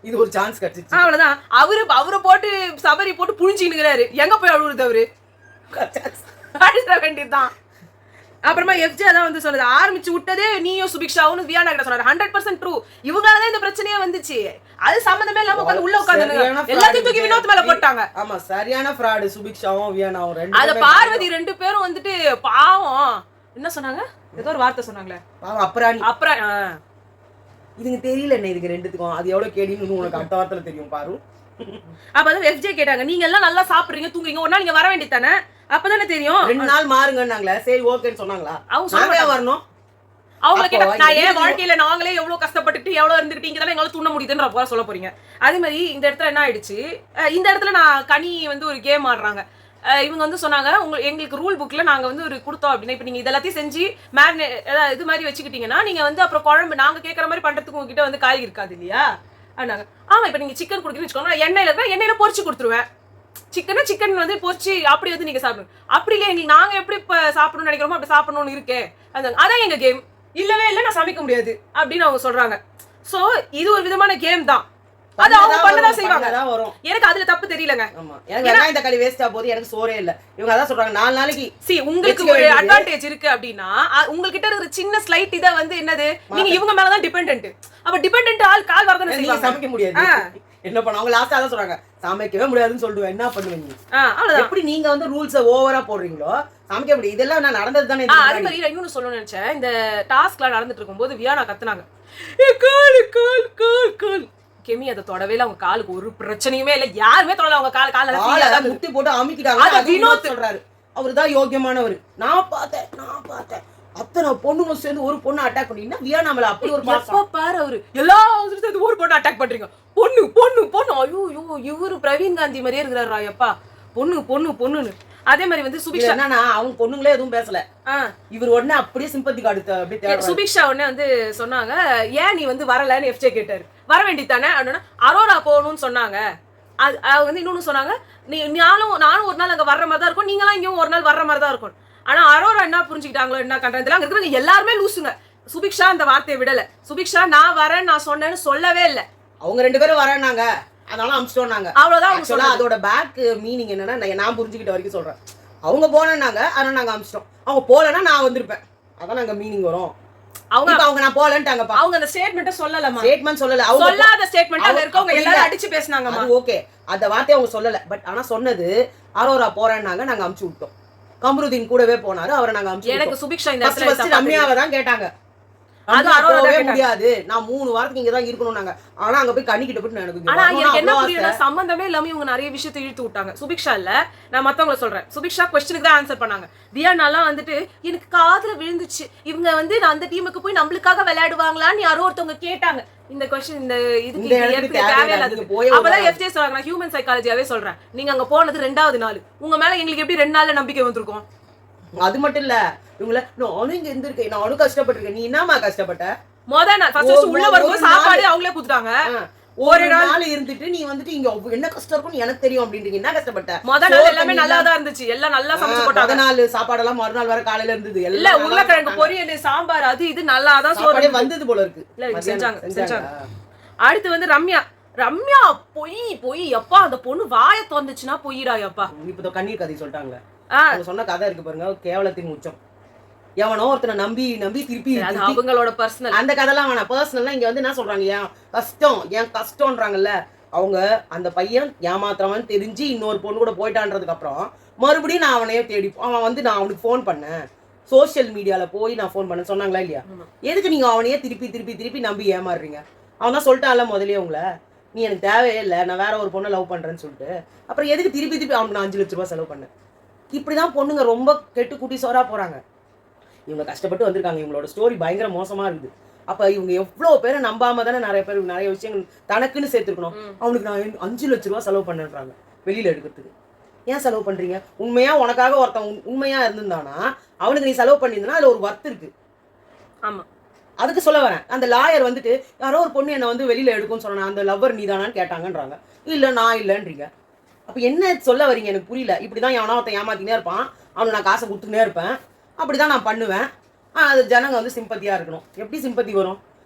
Speaker 2: இது ஒரு சான்ஸ் கிடைச்சிச்சு
Speaker 1: அவ்வளவுதான். அவரை போட்டு சபரி போட்டு புழிஞ்சிக்கிறாரு. எங்க போய் அழுகுறது? அவரு அழுத வேண்டியதுதான். அப்புறமா எஃப்ஜே தான் வந்து சொல்லுது ஆரம்பிச்சு விட்டதே நீயும் சுபிக்ஷாவும் வியானா கிட்ட சொன்னாரு 100% ட்ரூ. இவங்களாலதான் இந்த பிரச்சனையே வந்துச்சு. அது சம்பந்தமே இல்லாம உட்காந்து உள்ள உட்காந்து எல்லாத்தையும் தூக்கி வினோத் மேல போட்டாங்க.
Speaker 2: ஆமா சரியான ஃப்ராட் சுபிக்ஷாவும் வியானாவும் ரெண்டு.
Speaker 1: அத பார்வதி ரெண்டு பேரும் வந்துட்டு பாவம் என்ன சொன்னாங்க, ஏதோ ஒரு வார்த்தை சொன்னாங்களே
Speaker 2: பாவம் அப்புறம்
Speaker 1: அப்புறம்
Speaker 2: இதுங்க தெரியல என்ன இதுக்கு ரெண்டுத்துக்கும் அது எவ்வளவு கேடின்னு உனக்கு அடுத்த வார்த்தையில தெரியும் பாரு.
Speaker 1: அப்பதான் எஃப்ஜே கேட்டாங்க நீங்க எல்லாம் நல்லா சாப்பிடுறீங்க தூங்குறீங்க ஒரு நாள் நீங்க வர வேண்டியதானே அப்பதானே தெரியும்.
Speaker 2: 2 நாள் மாறுங்கன்னாங்களே சரி ஓகேன்னு சொன்னாங்களா?
Speaker 1: அவங்க
Speaker 2: வரணும்
Speaker 1: அவங்க கிட்ட நான் ஏன் வாழ்க்கையில நாங்களே எவ்வளவு கஷ்டப்பட்டுட்டு எவ்வளவு இருந்துகிட்டு இங்க தானே எங்களால தூண்ட முடியுதுன்ற போல சொல்ல போறீங்க. அதே மாதிரி இந்த இடத்துல என்ன ஆயிடுச்சு, இந்த இடத்துல நான் கனி வந்து ஒரு கேம் ஆடுறாங்க. இவங்க வந்து சொன்னாங்க எங்களுக்கு ரூல் புக்ல நாங்க வந்து ஒரு கொடுத்தோம் அப்படின்னா இப்ப நீங்க இதெல்லாத்தையும் செஞ்சு இது மாதிரி வச்சுக்கிட்டீங்கன்னா நீங்க வந்து அப்புறம் குழம்பு நாங்க கேட்கற மாதிரி பண்றதுக்கு உங்ககிட்ட வந்து காய் இருக்காது இல்லையா ஆனாங்க. ஆமா இப்ப நீங்க சிக்கன் கொடுக்குறீங்கன்னு வச்சுக்கோங்க எண்ணெயில இருந்தா எண்ணெயில பொரிச்சு கொடுத்துருவேன். சிக்கன் வந்து பொரிச்சு அப்படி வந்து நீங்க சாப்பிடுங்க. அப்படி இல்லையா எங்களுக்கு நாங்க எப்படி இப்ப சாப்பிடணும்னு நினைக்கிறோமோ அப்படி சாப்பிடணும்னு இருக்கே அதான் எங்க கேம். இல்லவே இல்லை நான் சமைக்க முடியாது அப்படின்னு அவங்க சொல்றாங்க. சோ இது ஒரு விதமான கேம் தான். அது அவங்க பண்ணதான் செய்வாங்க. எனக்கு அதுல தப்பு தெரியலங்க.
Speaker 2: இந்த களி வேஸ்டா போது எனக்கு சோறே இல்ல. இவங்க அதான் சொல்றாங்க 4 நாளைக்கு
Speaker 1: உங்களுக்கு ஒரு அட்வான்டேஜ் இருக்கு அப்படின்னா உங்ககிட்ட இருக்கிற சின்ன ஸ்லைட் இத வந்து என்னது நீங்க இவங்க மேலதான் டிபெண்டன்ட். அப்ப டிபெண்டன்ட் ஆள் கால் வரதானே செய்வாங்க.
Speaker 2: சமைக்க முடியாது என்ன பண்ண அவங்க லாஸ்டா தான் சொல்றாங்க சமைக்கவே முடியாதுன்னு சொல்லுவேன். என்ன பண்ணுவீங்க? எப்படி நீங்க வந்து ரூல்ஸ் ஓவரா போடுறீங்களோ சமைக்க முடியும். இதெல்லாம் நான் நடந்தது தானே.
Speaker 1: அதே மாதிரி இன்னொன்னு சொல்லணும்னு நினைச்சேன். இந்த டாஸ்க்லாம் நடந்துட்டு இருக்கும்போது வியானா கத்துனாங்க கெமி அதை தொடவே இல்லை. அவங்க காலுக்கு ஒரு பிரச்சனையுமே இல்லை. யாருமே தொடல. அவங்க கால
Speaker 2: முட்டி போட்டு அமுக்கிட்டாங்க. வினோத் சொல்றாரு அவருதான் யோக்கியமானவர். நான் பார்த்தேன் அத்தனை பொண்ணுங்க சேர்ந்து ஒரு பொண்ணு அட்டாக் பண்ணீங்கன்னா வியானா மேல அப்படி ஒரு
Speaker 1: பாரு அவரு எல்லா சேர்ந்து ஒரு பொண்ணு அட்டாக் பண்றீங்க. பொண்ணு ஐயோ இவரு பிரவீன் காந்தி மாதிரியே இருக்கிறாரா எப்பா பொண்ணுன்னு. அதே மாதிரி வந்து சுபிக்ஷா
Speaker 2: என்னன்னா அவங்க பொண்ணுங்களே எதுவும் பேசல. இவர் உடனே அப்படியே சிம்பத்தி கார்டு
Speaker 1: சுபிக்ஷா உடனே வந்து சொன்னாங்க ஏன் நீ வந்து வரலன்னு எஃப்ஜே கேட்டாரு. வர வேண்டியதானே அப்படின்னா அரோரா போகணும்னு சொன்னாங்க. அது வந்து இன்னொன்னு சொன்னாங்க நானும் ஒரு நாள் அங்க வர்ற மாதிரி தான் இருக்கும் நீங்களாம் இங்கேயும் ஒரு நாள் வர்ற மாதிரி தான் இருக்கும். ஆனா அரோரா என்ன புரிஞ்சுக்கிட்டாங்களோ என்ன கண்டதுல அங்க இருக்கிறவங்க எல்லாருமே லூசுங்க. சுபிக்ஷா அந்த வார்த்தையை விடல. சுபிக்ஷா நான் வரேன் நான் சொன்னேன்னு சொல்லவே இல்லை.
Speaker 2: அவங்க 2 பேரும் வரேன்னாங்க அதனால அமிச்சிட்டோம்னாங்க. அவ்வளவுதான். அதோட பேக் மீனிங் என்னன்னா நான் புரிஞ்சுக்கிட்ட வரைக்கும் சொல்றேன். அவங்க போனாங்க அதனால நாங்க அமிச்சிட்டோம். அவங்க போலன்னா நான் வந்திருப்பேன் அதான் நாங்க மீனிங் வரும். அவங்க நான் போலன்ட்டாங்க.
Speaker 1: அவங்க அந்த ஸ்டேட்மென்ட் சொல்லலமா.
Speaker 2: ஸ்டேட்மென்ட் சொல்லல. அவங்க
Speaker 1: சொல்லாத ஸ்டேட்மென்ட் அங்க இருக்கவங்க எல்லாரும் அடிச்சு பேசுனாங்கமா.
Speaker 2: அது ஓகே அந்த வார்த்தையை அவங்க சொல்லல. பட் ஆனா சொன்னது அரோரா போறேன்னாங்க நாங்க அமிச்சு விட்டோம். கம்ருதீன் கூடவே போனாரு அவரை நாங்க அமிச்சு.
Speaker 1: எனக்கு சுபிக்ஷா இந்த இடத்துல
Speaker 2: ரம்யாவை தான் கேட்டாங்க. அது அரோரா முடியாது நான் 3 வாரத்துக்கு இங்க தான் இருக்கணும் நாங்க. ஆனா அங்க போய் கண்ணிக்கிட்ட போட்டு எனக்கு
Speaker 1: ஆனா எனக்கு என்ன புரியல சம்பந்தமே இல்லாம இவங்க நிறைய விஷயத்தை இழுத்து விட்டாங்க. சுபிக்ஷா இல்ல நான் மத்தவங்கள சொல்றேன். சுபிக்ஷா क्वेश्चनக்கு தான் ஆன்சர் பண்ணாங்க. வியானாலாம் வந்துட்டு எனக்கு காதுல விழுந்துச்சு இவங்க வந்து நான் அந்த டீமுக்கு போய் நம்மளுக்காக விளையாடுவாங்களான்னு யாரோ ஒருத்தவங்க கேட்டாங்க. இந்த क्वेश्चन இந்த இதுக்கு தேவையில்லாதது. அப்பதான் எஃப்ஜே சொல்றாங்க நான் ஹியூமன் சைக்காலஜியாவே சொல்றேன். நீங்க அங்க போனது 2வது நாள் உங்க மேல எங்களுக்கு எப்படி 2 நாள்ல நம்பிக்கை வந்திருக்கும்.
Speaker 2: அது மட்டும் இல்ல இவங்கள நானும் இங்க இருந்திருக்கேன் நானும் கஷ்டப்பட்டிருக்கேன். நீ என்னமா கஷ்டப்பட்ட?
Speaker 1: முதல் நாள் ஃபர்ஸ்ட் உள்ள வரும்போது சாப்பாடு அவங்களே கொடுத்தாங்க.
Speaker 2: ஒரு நாள் இருந்துட்டு நீ வந்துட்டு இங்க என்ன கஷ்டம் இருக்கும்னு எனக்கு தெரியும் அப்படின்றீங்க. என்ன கஷ்டப்பட்ட?
Speaker 1: முதல் நாள் எல்லாமே நல்லா தான் இருந்துச்சு. எல்லாம் நல்லா சமைச்சு போட்டாங்க.
Speaker 2: முதல் நாள் சாப்பாடெல்லாம் மறுநாள் வர காலையில இருந்தது.
Speaker 1: இல்ல உருளைக்கிழங்கு பொரியல் சாம்பார் அது இது நல்லா தான்
Speaker 2: சோறு வந்தது போல இருக்கு.
Speaker 1: இல்ல செஞ்சாங்க. அடுத்து வந்து ரம்யா பொய் எப்பா அந்த பொண்ணு வாயை திறந்துச்சுன்னா பொய்டா எப்பா.
Speaker 2: இப்ப கண்ணீர் கதை சொல்லிட்டாங்க. அவங்க சொன்ன கதை இருக்கு பாருங்க கேவலத்தின் உச்சம். எவனோ ஒருத்தனை நம்பி திருப்பி
Speaker 1: அவங்களோட பர்சனல் அந்த
Speaker 2: கதைலாம் வேணாம். பர்சனலா இங்க வந்து என்ன சொல்றாங்க ஏன் கஷ்டம்ன்றாங்கல்ல. அவங்க அந்த பையன் ஏமாத்திரவன் தெரிஞ்சு இன்னொரு பொண்ணு கூட போயிட்டான்றதுக்கு அப்புறம் மறுபடியும் நான் அவனையே தேடி அவன் வந்து நான் அவனுக்கு ஃபோன் பண்ணேன் சோசியல் மீடியால போய் நான் ஃபோன் பண்ண சொன்னாங்களா இல்லையா? எதுக்கு நீங்க அவனையே திருப்பி நம்பி ஏமாறுறீங்க? அவன் தான் சொல்லிட்டான்ல முதலே உங்களை நீ எனக்கு தேவையே இல்லை நான் வேற ஒரு பொண்ணை லவ் பண்றேன்னு சொல்லிட்டு அப்புறம் எதுக்கு திருப்பி அவனுக்கு நான் 5 லட்ச ரூபாய் செலவு பண்ணேன். இப்படிதான் பொண்ணுங்க ரொம்ப கெட்டு குட்டி சோறா போறாங்க. இவங்க கஷ்டப்பட்டு வந்திருக்காங்க. இவங்களோட ஸ்டோரி பயங்கர மோசமா இருக்குது. அப்ப இவங்க எவ்வளவு பேரை நம்பாம தானே நிறைய விஷயங்கள் தனக்குன்னு சேர்த்துருக்கணும். அவனுக்கு நான் 5 லட்ச ரூபாய் செலவு பண்ணுறாங்க வெளியில எடுக்கிறதுக்கு. ஏன் செலவு பண்றீங்க? உண்மையா உனக்காக ஒருத்தன் உண்மையா இருந்திருந்தானா அவனுக்கு நீ செலவு பண்ணியிருந்தனா அதுல ஒரு வர்த்து இருக்கு.
Speaker 1: ஆமா
Speaker 2: அதுக்கு சொல்ல வரேன். அந்த லாயர் வந்துட்டு யாரோ ஒரு பொண்ணு என்ன வந்து வெளியில எடுக்கும்னு சொன்னா அந்த லவ்வர் நீதானான்னு கேட்டாங்கன்றாங்க. இல்ல நான் இல்லைன்றீங்க. அப்ப என்ன சொல்ல வரீங்க எனக்கு புரியல. இப்படிதான் எவனோ ஒருத்தன் ஏமாத்தினே இருப்பான் அவனுக்கு நான் காசை கொடுத்துனே இருப்பேன் அப்படிதான் நான் பண்ணுவேன். அது ஜனங்க வந்து சிம்பத்தியா இருக்கணும். எப்படி சிம்பத்தி வரும்?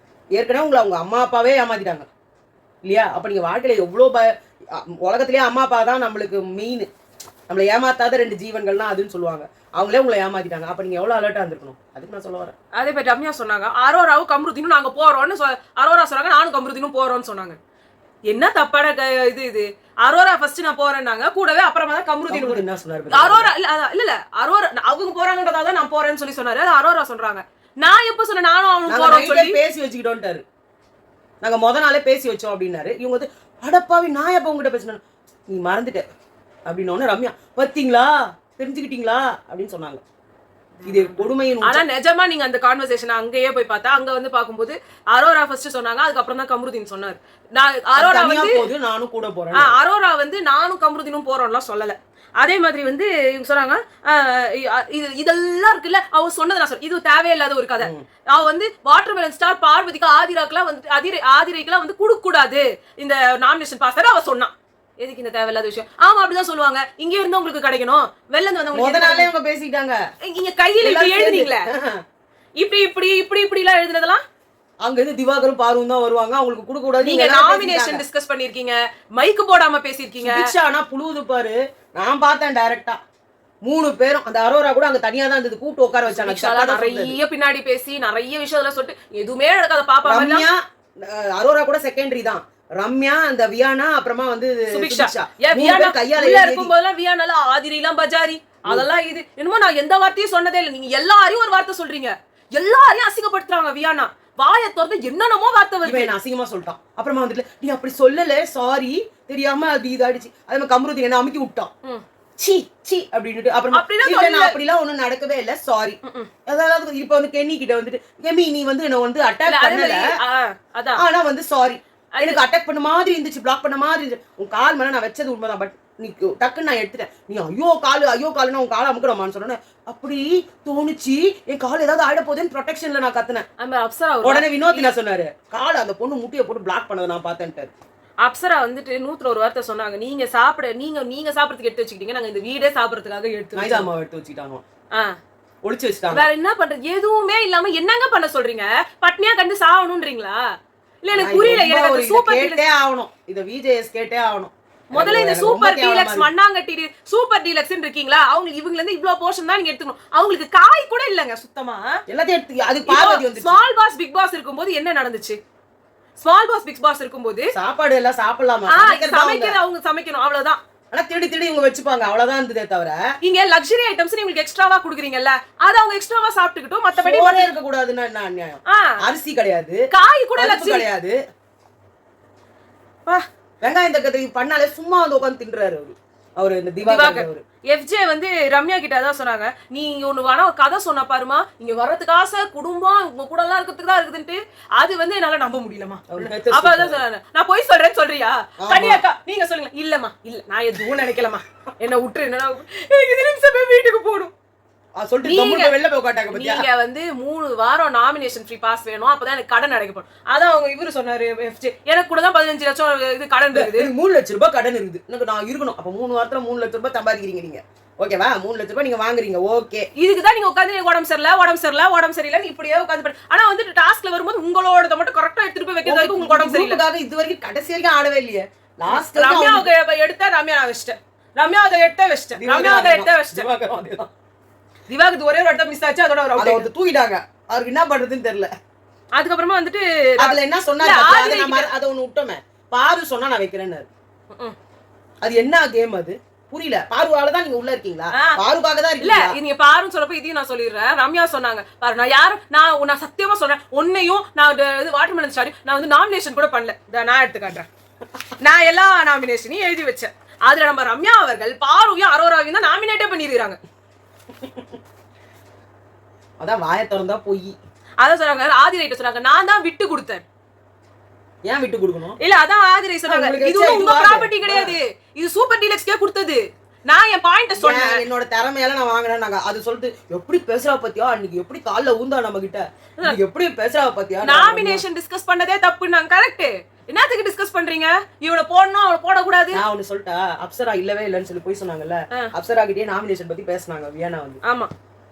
Speaker 2: ஏற்கனவே உங்களை அவங்க அம்மா அப்பாவே ஏமாத்திட்டாங்க இல்லையா? அப்ப நீங்க வாழ்க்கையில எவ்வளோ உலகத்திலேயே அம்மா அப்பா தான் நம்மளுக்கு மெயின். நம்மளை ஏமாத்தாத 2 ஜீவன்கள்னா அதுன்னு சொல்லுவாங்க. அவங்களே உங்களை ஏமாத்திட்டாங்க. அப்ப நீங்க எவ்வளவு அலர்ட்டா இருந்திருக்கணும். அதுக்கு நான் சொல்ல வரேன்.
Speaker 1: அதே மாதிரி ரம்யா சொன்னாங்க அரோராவும் கம்ருதீனும் நாங்க போறோம்னு அரோரா சொன்னாங்க, நானும் கம்ருதீனும் போறோம்னு சொன்னாங்க. என்ன தப்பான இது அரோரா ஃபர்ஸ்ட் நான் போறேன்னாங்க, கூடவே அப்புறமா தான் கம்ருதீன்
Speaker 2: என்ன சொன்னாரு?
Speaker 1: அரோரா இல்ல அரோரா அவங்க போறாங்கன்றதால நான் போறேன்னு சொன்னாரு. அது அரோரா சொல்றாங்க. நான் எப்ப சொன்னேன் நானும் அவனும் போறோம்னு சொல்லி
Speaker 2: பேசி வச்சுக்கிட்டோம்ட்டாரு. நாங்க முத நாளே பேசி வச்சோம் அப்படின்னாரு. இவங்க வந்து அடப்பாவி நான் எப்ப உங்ககிட்ட பேசினேன், நீ மறந்துட்ட அப்படின்னு ரம்யா பாத்தீங்களா தெரிஞ்சுக்கிட்டீங்களா அப்படின்னு சொன்னாங்க. இது கொடுமையின்.
Speaker 1: ஆனா நிஜமா நீங்க அந்த கான்வர்சேஷன் அங்கேயே போய் பார்த்தா அங்க வந்து பாக்கும்போது அரோரா ஃபர்ஸ்ட் சொன்னாங்க, அதுக்கப்புறம் தான் கம்ருதீன் சொன்னாரு. அரோரா வந்து
Speaker 2: நானும் கூட போறேன்.
Speaker 1: அரோரா வந்து நானும் கம்ருதீனும் போறோம்லாம் சொல்லல. அதே மாதிரி வந்து இவங்க சொன்னாங்க இதெல்லாம் இருக்குல்ல அவ சொன்னது நான் இது தேவையில்லாத ஒரு கதை. அவ வந்து வாட்டர்மெலன் ஸ்டார் பார்வதிக்கு ஆதிராக்கெல்லாம் வந்து ஆதிரைக்கெல்லாம் வந்து கொடுக்க கூடாது இந்த நாமினேஷன் பாஸ் அவ சொன்னான். எதுக்கு இந்த தேவையில்லாத விஷயம்? ஆமா அப்படிதான் சொல்லுவாங்க. இங்க இருந்து உங்களுக்கு கிடைக்கணும், வெளில இருந்து
Speaker 2: வந்தவங்க பேசிட்டாங்க.
Speaker 1: இங்க கையில இப்படி எழுதுனீங்களே, இப்படி இப்படி இப்படி இப்படி எல்லாம் எழுதுனதெல்லாம்
Speaker 2: அங்க இருந்து திவாகரும் பாரும் தான் வருவாங்க. அவங்களுக்கு கொடுக்க கூடாது.
Speaker 1: நீங்க நாமினேஷன் டிஸ்கஸ் பண்ணிருக்கீங்க, மைக்கு போடாம பேசிருக்கீங்க.
Speaker 2: ஆனா புழுவுது பாரு. நான் பார்த்தேன் டைரக்டா 3 பேரும். அந்த அரோரா கூட அங்க தனியா தான் இருந்தது, கூப்பிட்டு உட்கார வச்சாங்க.
Speaker 1: நிறைய பின்னாடி பேசி நிறைய விஷயத்துல சொல்லிட்டு எதுவுமே நடக்காத பாப்பா.
Speaker 2: ரம்யா அரோரா கூட செகண்டரி தான். ரம்யா அந்த வியானா அப்புறமா வந்து
Speaker 1: சுபிக்ஷா கையால இருக்கும் போதெல்லாம் வியானால ஆதிரிலாம் பஜாரி அதெல்லாம் இது என்னமோ நான் எந்த வார்த்தையும் சொன்னதே இல்லை. நீங்க எல்லாரையும் ஒரு வார்த்தை சொல்றீங்க, எல்லாரையும் அசிங்கப்படுத்துறாங்க. வியானா வாயை திறந்து என்னென்னமோ வார்த்தை வருது.
Speaker 2: நான் அசிங்கமா சொல்லிட்டான். அப்புறமா வந்துட்டு நீ அப்படி சொல்லல, சாரி தெரியாம அது இதாயிடுச்சு. அதே மாதிரி கம்ருதீன் என்ன அமுக்கி விட்டான். சி சி அப்படின்ட்டு அப்புறமா அப்படிலாம் ஒண்ணும் நடக்கவே இல்ல, சாரி. அதாவது இப்ப வந்து கென்னி கிட்ட வந்துட்டு கெமி நீ வந்து என்ன வந்து அட்டாக் பண்ணல, ஆனா வந்து சாரி எனக்கு அட்டாக் பண்ண மாதிரி இருந்துச்சு, பிளாக் பண்ண மாதிரி இருந்துச்சு. உன் கால் மேல நான் வச்சது உண்மைதான், பட் நீ டக்குன்னு நான் எடுத்துட்டேன். நீ ஐயோ காலுன்னா உன் காலை அமுக்கணுமான்னு சொன்னேன். அப்படி தோணுச்சு, என் கால் ஏதாவது ஆயிட போகுதுன்னு ப்ரொடெக்ஷன்ல நான் கத்துனேன். உடனே வினோத் என்ன சொன்னாரு, கால் அந்த பொண்ணு முட்டியை போட்டு பிளாக் பண்ணதை நான் பார்த்தேன்ட்டாரு.
Speaker 1: அப்சரா வந்துட்டு 101 வார்த்தை சொன்னாங்க. நீங்க சாப்பிட நீங்க சாப்பிடறதுக்கு எடுத்து வச்சுக்கிட்டீங்க, நாங்க இந்த வீடே சாப்பிடறதுக்காக எடுத்து
Speaker 2: மைதா மாவு எடுத்து வச்சுக்கிட்டாங்க, ஒளிச்சு வச்சுட்டாங்க.
Speaker 1: வேற என்ன பண்றது? எதுவுமே இல்லாம என்னங்க பண்ண சொல்றீங்க? பட்னியா கண்டு சாவணும்ன்றீங்களா? இல்ல எனக்கு புரியல. எனக்கு சூப்பர்
Speaker 2: கேட்டே ஆகணும், இத விஜேஎஸ் கேட்டே ஆகணும்.
Speaker 1: முதல்ல இந்த சூப்பர் டீலக்ஸ் மண்ணாங்கட்டி சூப்பர் டீலக்ஸ் இருக்கீங்களா, அவங்க இவங்க இருந்து இவ்ளோ போர்ஷன் தான் நீங்க எடுத்துக்கணும். அவங்களுக்கு காய் கூட இல்லங்க சுத்தமா.
Speaker 2: எல்லாத்தையும் எடுத்து அது பார்வதி வந்து
Speaker 1: ஸ்மால் பாஸ் பிக் பாஸ் இருக்கும்போது என்ன நடந்துச்சு? ஸ்மால் பாஸ் பிக் பாஸ் இருக்கும்போது
Speaker 2: சாப்பாடு எல்லாம் சாப்பிடலாமா,
Speaker 1: சமைக்கிறது அவங்க சமைக்கணும் அவ்வளவுதான்.
Speaker 2: ஆனா திருடி இவங்க வச்சுப்பாங்க, அவ்வளவுதான் இருந்ததே தவிர.
Speaker 1: இங்க லக்ஸரி ஐட்டம்ஸ் நீங்களுக்கு எக்ஸ்ட்ராவா குடுக்குறீங்கல்ல, அது அவங்க எக்ஸ்ட்ராவா சாப்பிட்டுக்கிட்டோம். மத்தபடி
Speaker 2: ஒரே இருக்க கூடாதுன்னா என்ன அநியாயம்? அரிசி கிடையாது,
Speaker 1: காய் கூட லக்ஸரி
Speaker 2: கிடையாது. வெங்காயம் தக்கத்தை பண்ணாலே சும்மா வந்து உட்காந்து தின்றாரு அவரு இந்த திவாகர்.
Speaker 1: எஃப்ஜே வந்து ரம்யா கிட்ட அதான் சொன்னாங்க, நீ ஒண்ணு வேணா கதை சொன்ன பாருமா, இங்க வர்றதுக்கு ஆசை, குடும்பம் உங்க கூட எல்லாம் இருக்கிறதுக்கு தான் இருக்குதுன்ட்டு. அது வந்து என்னால நம்ப முடியலமா. அப்பதான் சொன்னாங்க, நான் போய் சொல்றேன்னு சொல்றியா கனியாக்கா, நீங்க சொல்லுங்க. இல்லம்மா இல்ல நான் எதுவும் நினைக்கலமா, என்ன விட்டுரு, என்ன நிமிஷமே வீட்டுக்கு போகணும்.
Speaker 2: நீங்க
Speaker 1: வந்து 3 வாரம் நாமினேஷன் ஃப்ரீ பாஸ் வேணும், அப்பதான் எனக்கு கடன் அடைக்கப்படும். அதான் அவங்க இவரு சொன்னாரு, எனக்கு கூட தான் 15 லட்சம் இது கடன் இருக்குது,
Speaker 2: 3 லட்சம் ரூபாய் கடன் இருக்குது, எனக்கு நான் இருக்கணும். அப்ப 3 வாரத்துல 3 லட்சம் ரூபாய் சம்பாதிக்கிறீங்க நீங்க, ஓகேவா? 3 லட்சம் ரூபாய் நீங்க வாங்குறீங்க, ஓகே.
Speaker 1: இதுக்குதான் நீங்க உட்காந்து உடம்பு சரியில்லை இப்படியே உட்காந்து. ஆனா வந்து டாஸ்க்ல வரும்போது உங்களோட மட்டும் கரெக்டா எடுத்துட்டு போய் வைக்கிறது உங்களுக்கு உடம்பு சரியில்லை.
Speaker 2: இது வரைக்கும் கடைசி வரைக்கும் ஆடவே இல்லையே. லாஸ்ட்
Speaker 1: ரம்யா எடுத்தா ரம்யா வச்சிட்டேன், ரம்யா அதை எடுத்த வச்சிட்டேன். திவாகர் ஒரே ஒரு இடத்துல மிஸ் ஆச்சு, அதோட
Speaker 2: அவர் தூக்கிட்டாங்க. அவருக்கு என்ன பண்றதுன்னு தெரியல.
Speaker 1: அதுக்கப்புறமா வந்துட்டு
Speaker 2: அதுல என்ன சொன்னாரு, அத ஒண்ணு விட்டோமே, பாரு சொன்னா நான் வைக்கிறேன்னு. அது என்ன கேம் அது புரியல. பாருவால தான் நீங்க உள்ள இருக்கீங்களா? பாருக்காக தான் இருக்கீங்களா?
Speaker 1: இல்ல நீங்க பாருன்னு சொல்றப்ப இதையும் நான் சொல்லிடுறேன். ரம்யா சொன்னாங்க பாரு, நான் யாரும் நான் சத்தியமா சொல்றேன், உன்னையும் நான் இது வாட்டர்மெலன் ஸ்டாரி நான் வந்து நாமினேஷன் கூட பண்ணல. நான் எடுத்து காட்டுறேன், நான் எல்லா நாமினேஷனையும் எழுதி வச்சேன். அதுல நம்ம ரம்யா அவர்கள் பாருவையும் அரோராவையும் தான் நாமினேட்டே பண்ணிருக்காங்க.
Speaker 2: அதான் வாயை திறந்தா போய்
Speaker 1: அதான் சொன்னாங்க. ஆதிரைட்ட சொன்னாங்க, நான் தான் விட்டு கொடுத்தேன்.
Speaker 2: ஏன் விட்டு கொடுக்கணும்?
Speaker 1: இல்ல அதான் ஆதிரை சொன்னாங்க, இது உங்க ப்ராப்பர்ட்டி கிடையாது, இது சூப்பர் டீலக்ஸ்க்கே கொடுத்தது. நான் என் பாயிண்ட சொன்னேன்,
Speaker 2: என்னோட திறமையால நான் வாங்கினேன். நாங்க அது சொல்லிட்டு எப்படி பேசுறா பத்தியா, அன்னைக்கு எப்படி கால்ல ஊந்தா நம்ம கிட்ட, எப்படி பேசுறா பத்தியா.
Speaker 1: நாமினேஷன் டிஸ்கஸ் பண்ணதே தப்பு. நான் கரெக்ட். என்னத்துக்கு டிஸ்கஸ் பண்றீங்க? இவனை போடணும் அவனை போடக்கூடாது.
Speaker 2: நான் ஒண்ணு சொல்லிட்டா, அப்சரா இல்லவே இல்லன்னு சொல்லி போய் சொன்னாங்கல்ல, அப்சரா கிட்டே நாமினேஷன் பத்தி பேசினாங்க வியானா வந்து.
Speaker 1: ஆமா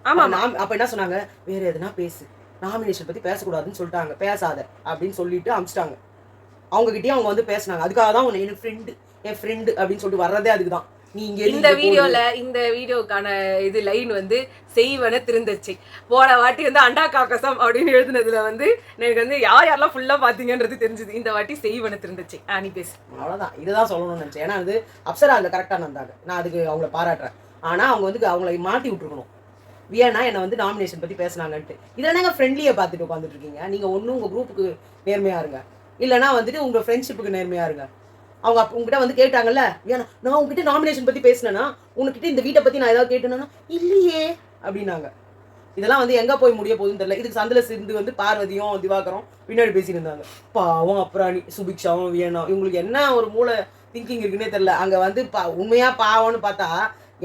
Speaker 1: ஆமா.
Speaker 2: அப்ப என்ன சொன்னாங்க, வேற எதுனா பேசு, நாமினேஷன் பத்தி பேசக்கூடாதுன்னு சொல்லிட்டாங்க, பேசாத அப்படின்னு சொல்லிட்டு அமிச்சிட்டாங்க. அவங்க கிட்டே அவங்க வந்து பேசினாங்க. அதுக்காக தான் உன்னை என் ஃப்ரெண்டு அப்படின்னு சொல்லிட்டு வர்றதே அதுக்குதான். நீ இங்க
Speaker 1: இந்த வீடியோக்கான இது லைன் வந்து செய்வன திருந்தச்சு. போன வாட்டி வந்து அண்டா காக்கசம் அப்படின்னு எழுதுனதுல வந்து எனக்கு வந்து யாரெல்லாம் ஃபுல்லா பாத்தீங்கன்றது தெரிஞ்சது. இந்த வாட்டி செய்வன திருந்தச்சு. நீ பேசு.
Speaker 2: அவ்வளவுதான், இதுதான் சொல்லணும்னு நினைச்சேன். ஏன்னா வந்து அப்சரா அதுல கரெக்டா இருந்தாங்க, நான் அதுக்கு அவங்கள பாராட்டுறேன். ஆனா அவங்க வந்து அவங்களை மாட்டி விட்டுருக்கணும். வியனா என்னை வந்து நாமினேஷன் பத்தி பேசினாங்கன்ட்டு. இதில் நாங்கள் ஃப்ரெண்ட்லியை பார்த்துட்டு உட்காந்துட்டு இருக்கீங்க. நீங்கள் ஒன்றும் உங்கள் குரூப்புக்கு நேர்மையாக இருங்க, இல்லைனா வந்துட்டு உங்கள் ஃப்ரெண்ட்ஷிப்புக்கு நேர்மையாக இருங்க. அவங்க உங்ககிட்ட வந்து கேட்டாங்கல்ல, வியனா நான் உங்ககிட்ட நாமினேஷன் பற்றி பேசினேன்னா உங்ககிட்ட இந்த வீட்டை பற்றி நான் ஏதாவது கேட்டேன்னா இல்லையே அப்படின்னாங்க. இதெல்லாம் வந்து எங்கே போய் முடிய போகுதுன்னு தெரியல. இதுக்கு சந்தில் சேர்ந்து வந்து பார்வதியும் திவாகரும் பின்னாடி பேசிட்டு இருந்தாங்க. பாவம் அப்புறாணி சுபிக்ஷாவும் வியனா இவங்களுக்கு என்ன ஒரு மூளை திங்கிங் இருக்குன்னே தெரியல. அங்கே வந்து உண்மையாக பாவம்னு பார்த்தா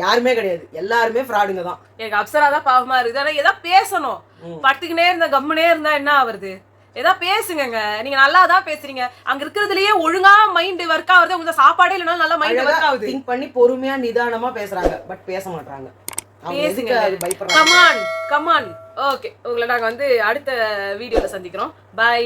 Speaker 2: யாருமே கிடையாது, எல்லாருமே ஃப்ராடுங்க தான்.
Speaker 1: எனக்கு அப்சரா தான் பாவமா இருக்குது. ஆனா ஏதாவது பேசணும். படுத்துக்கினே இருந்தா கம்முனே இருந்தா என்ன ஆகுறது? ஏதாவது பேசுங்க. நீங்க நல்லா தான் பேசுறீங்க. அங்க இருக்கிறதுலயே ஒழுங்கா மைண்ட் ஒர்க் ஆகுது. உங்க சாப்பாடே இல்லைனாலும் நல்லா மைண்ட் ஒர்க் ஆகுது.
Speaker 2: திங்க் பண்ணி பொறுமையா நிதானமா பேசுறாங்க, பட் பேச மாட்டாங்க.
Speaker 1: பேசுங்க. கமான். ஓகே, உங்களை நாங்க வந்து அடுத்த வீடியோல சந்திக்கிறோம். பை.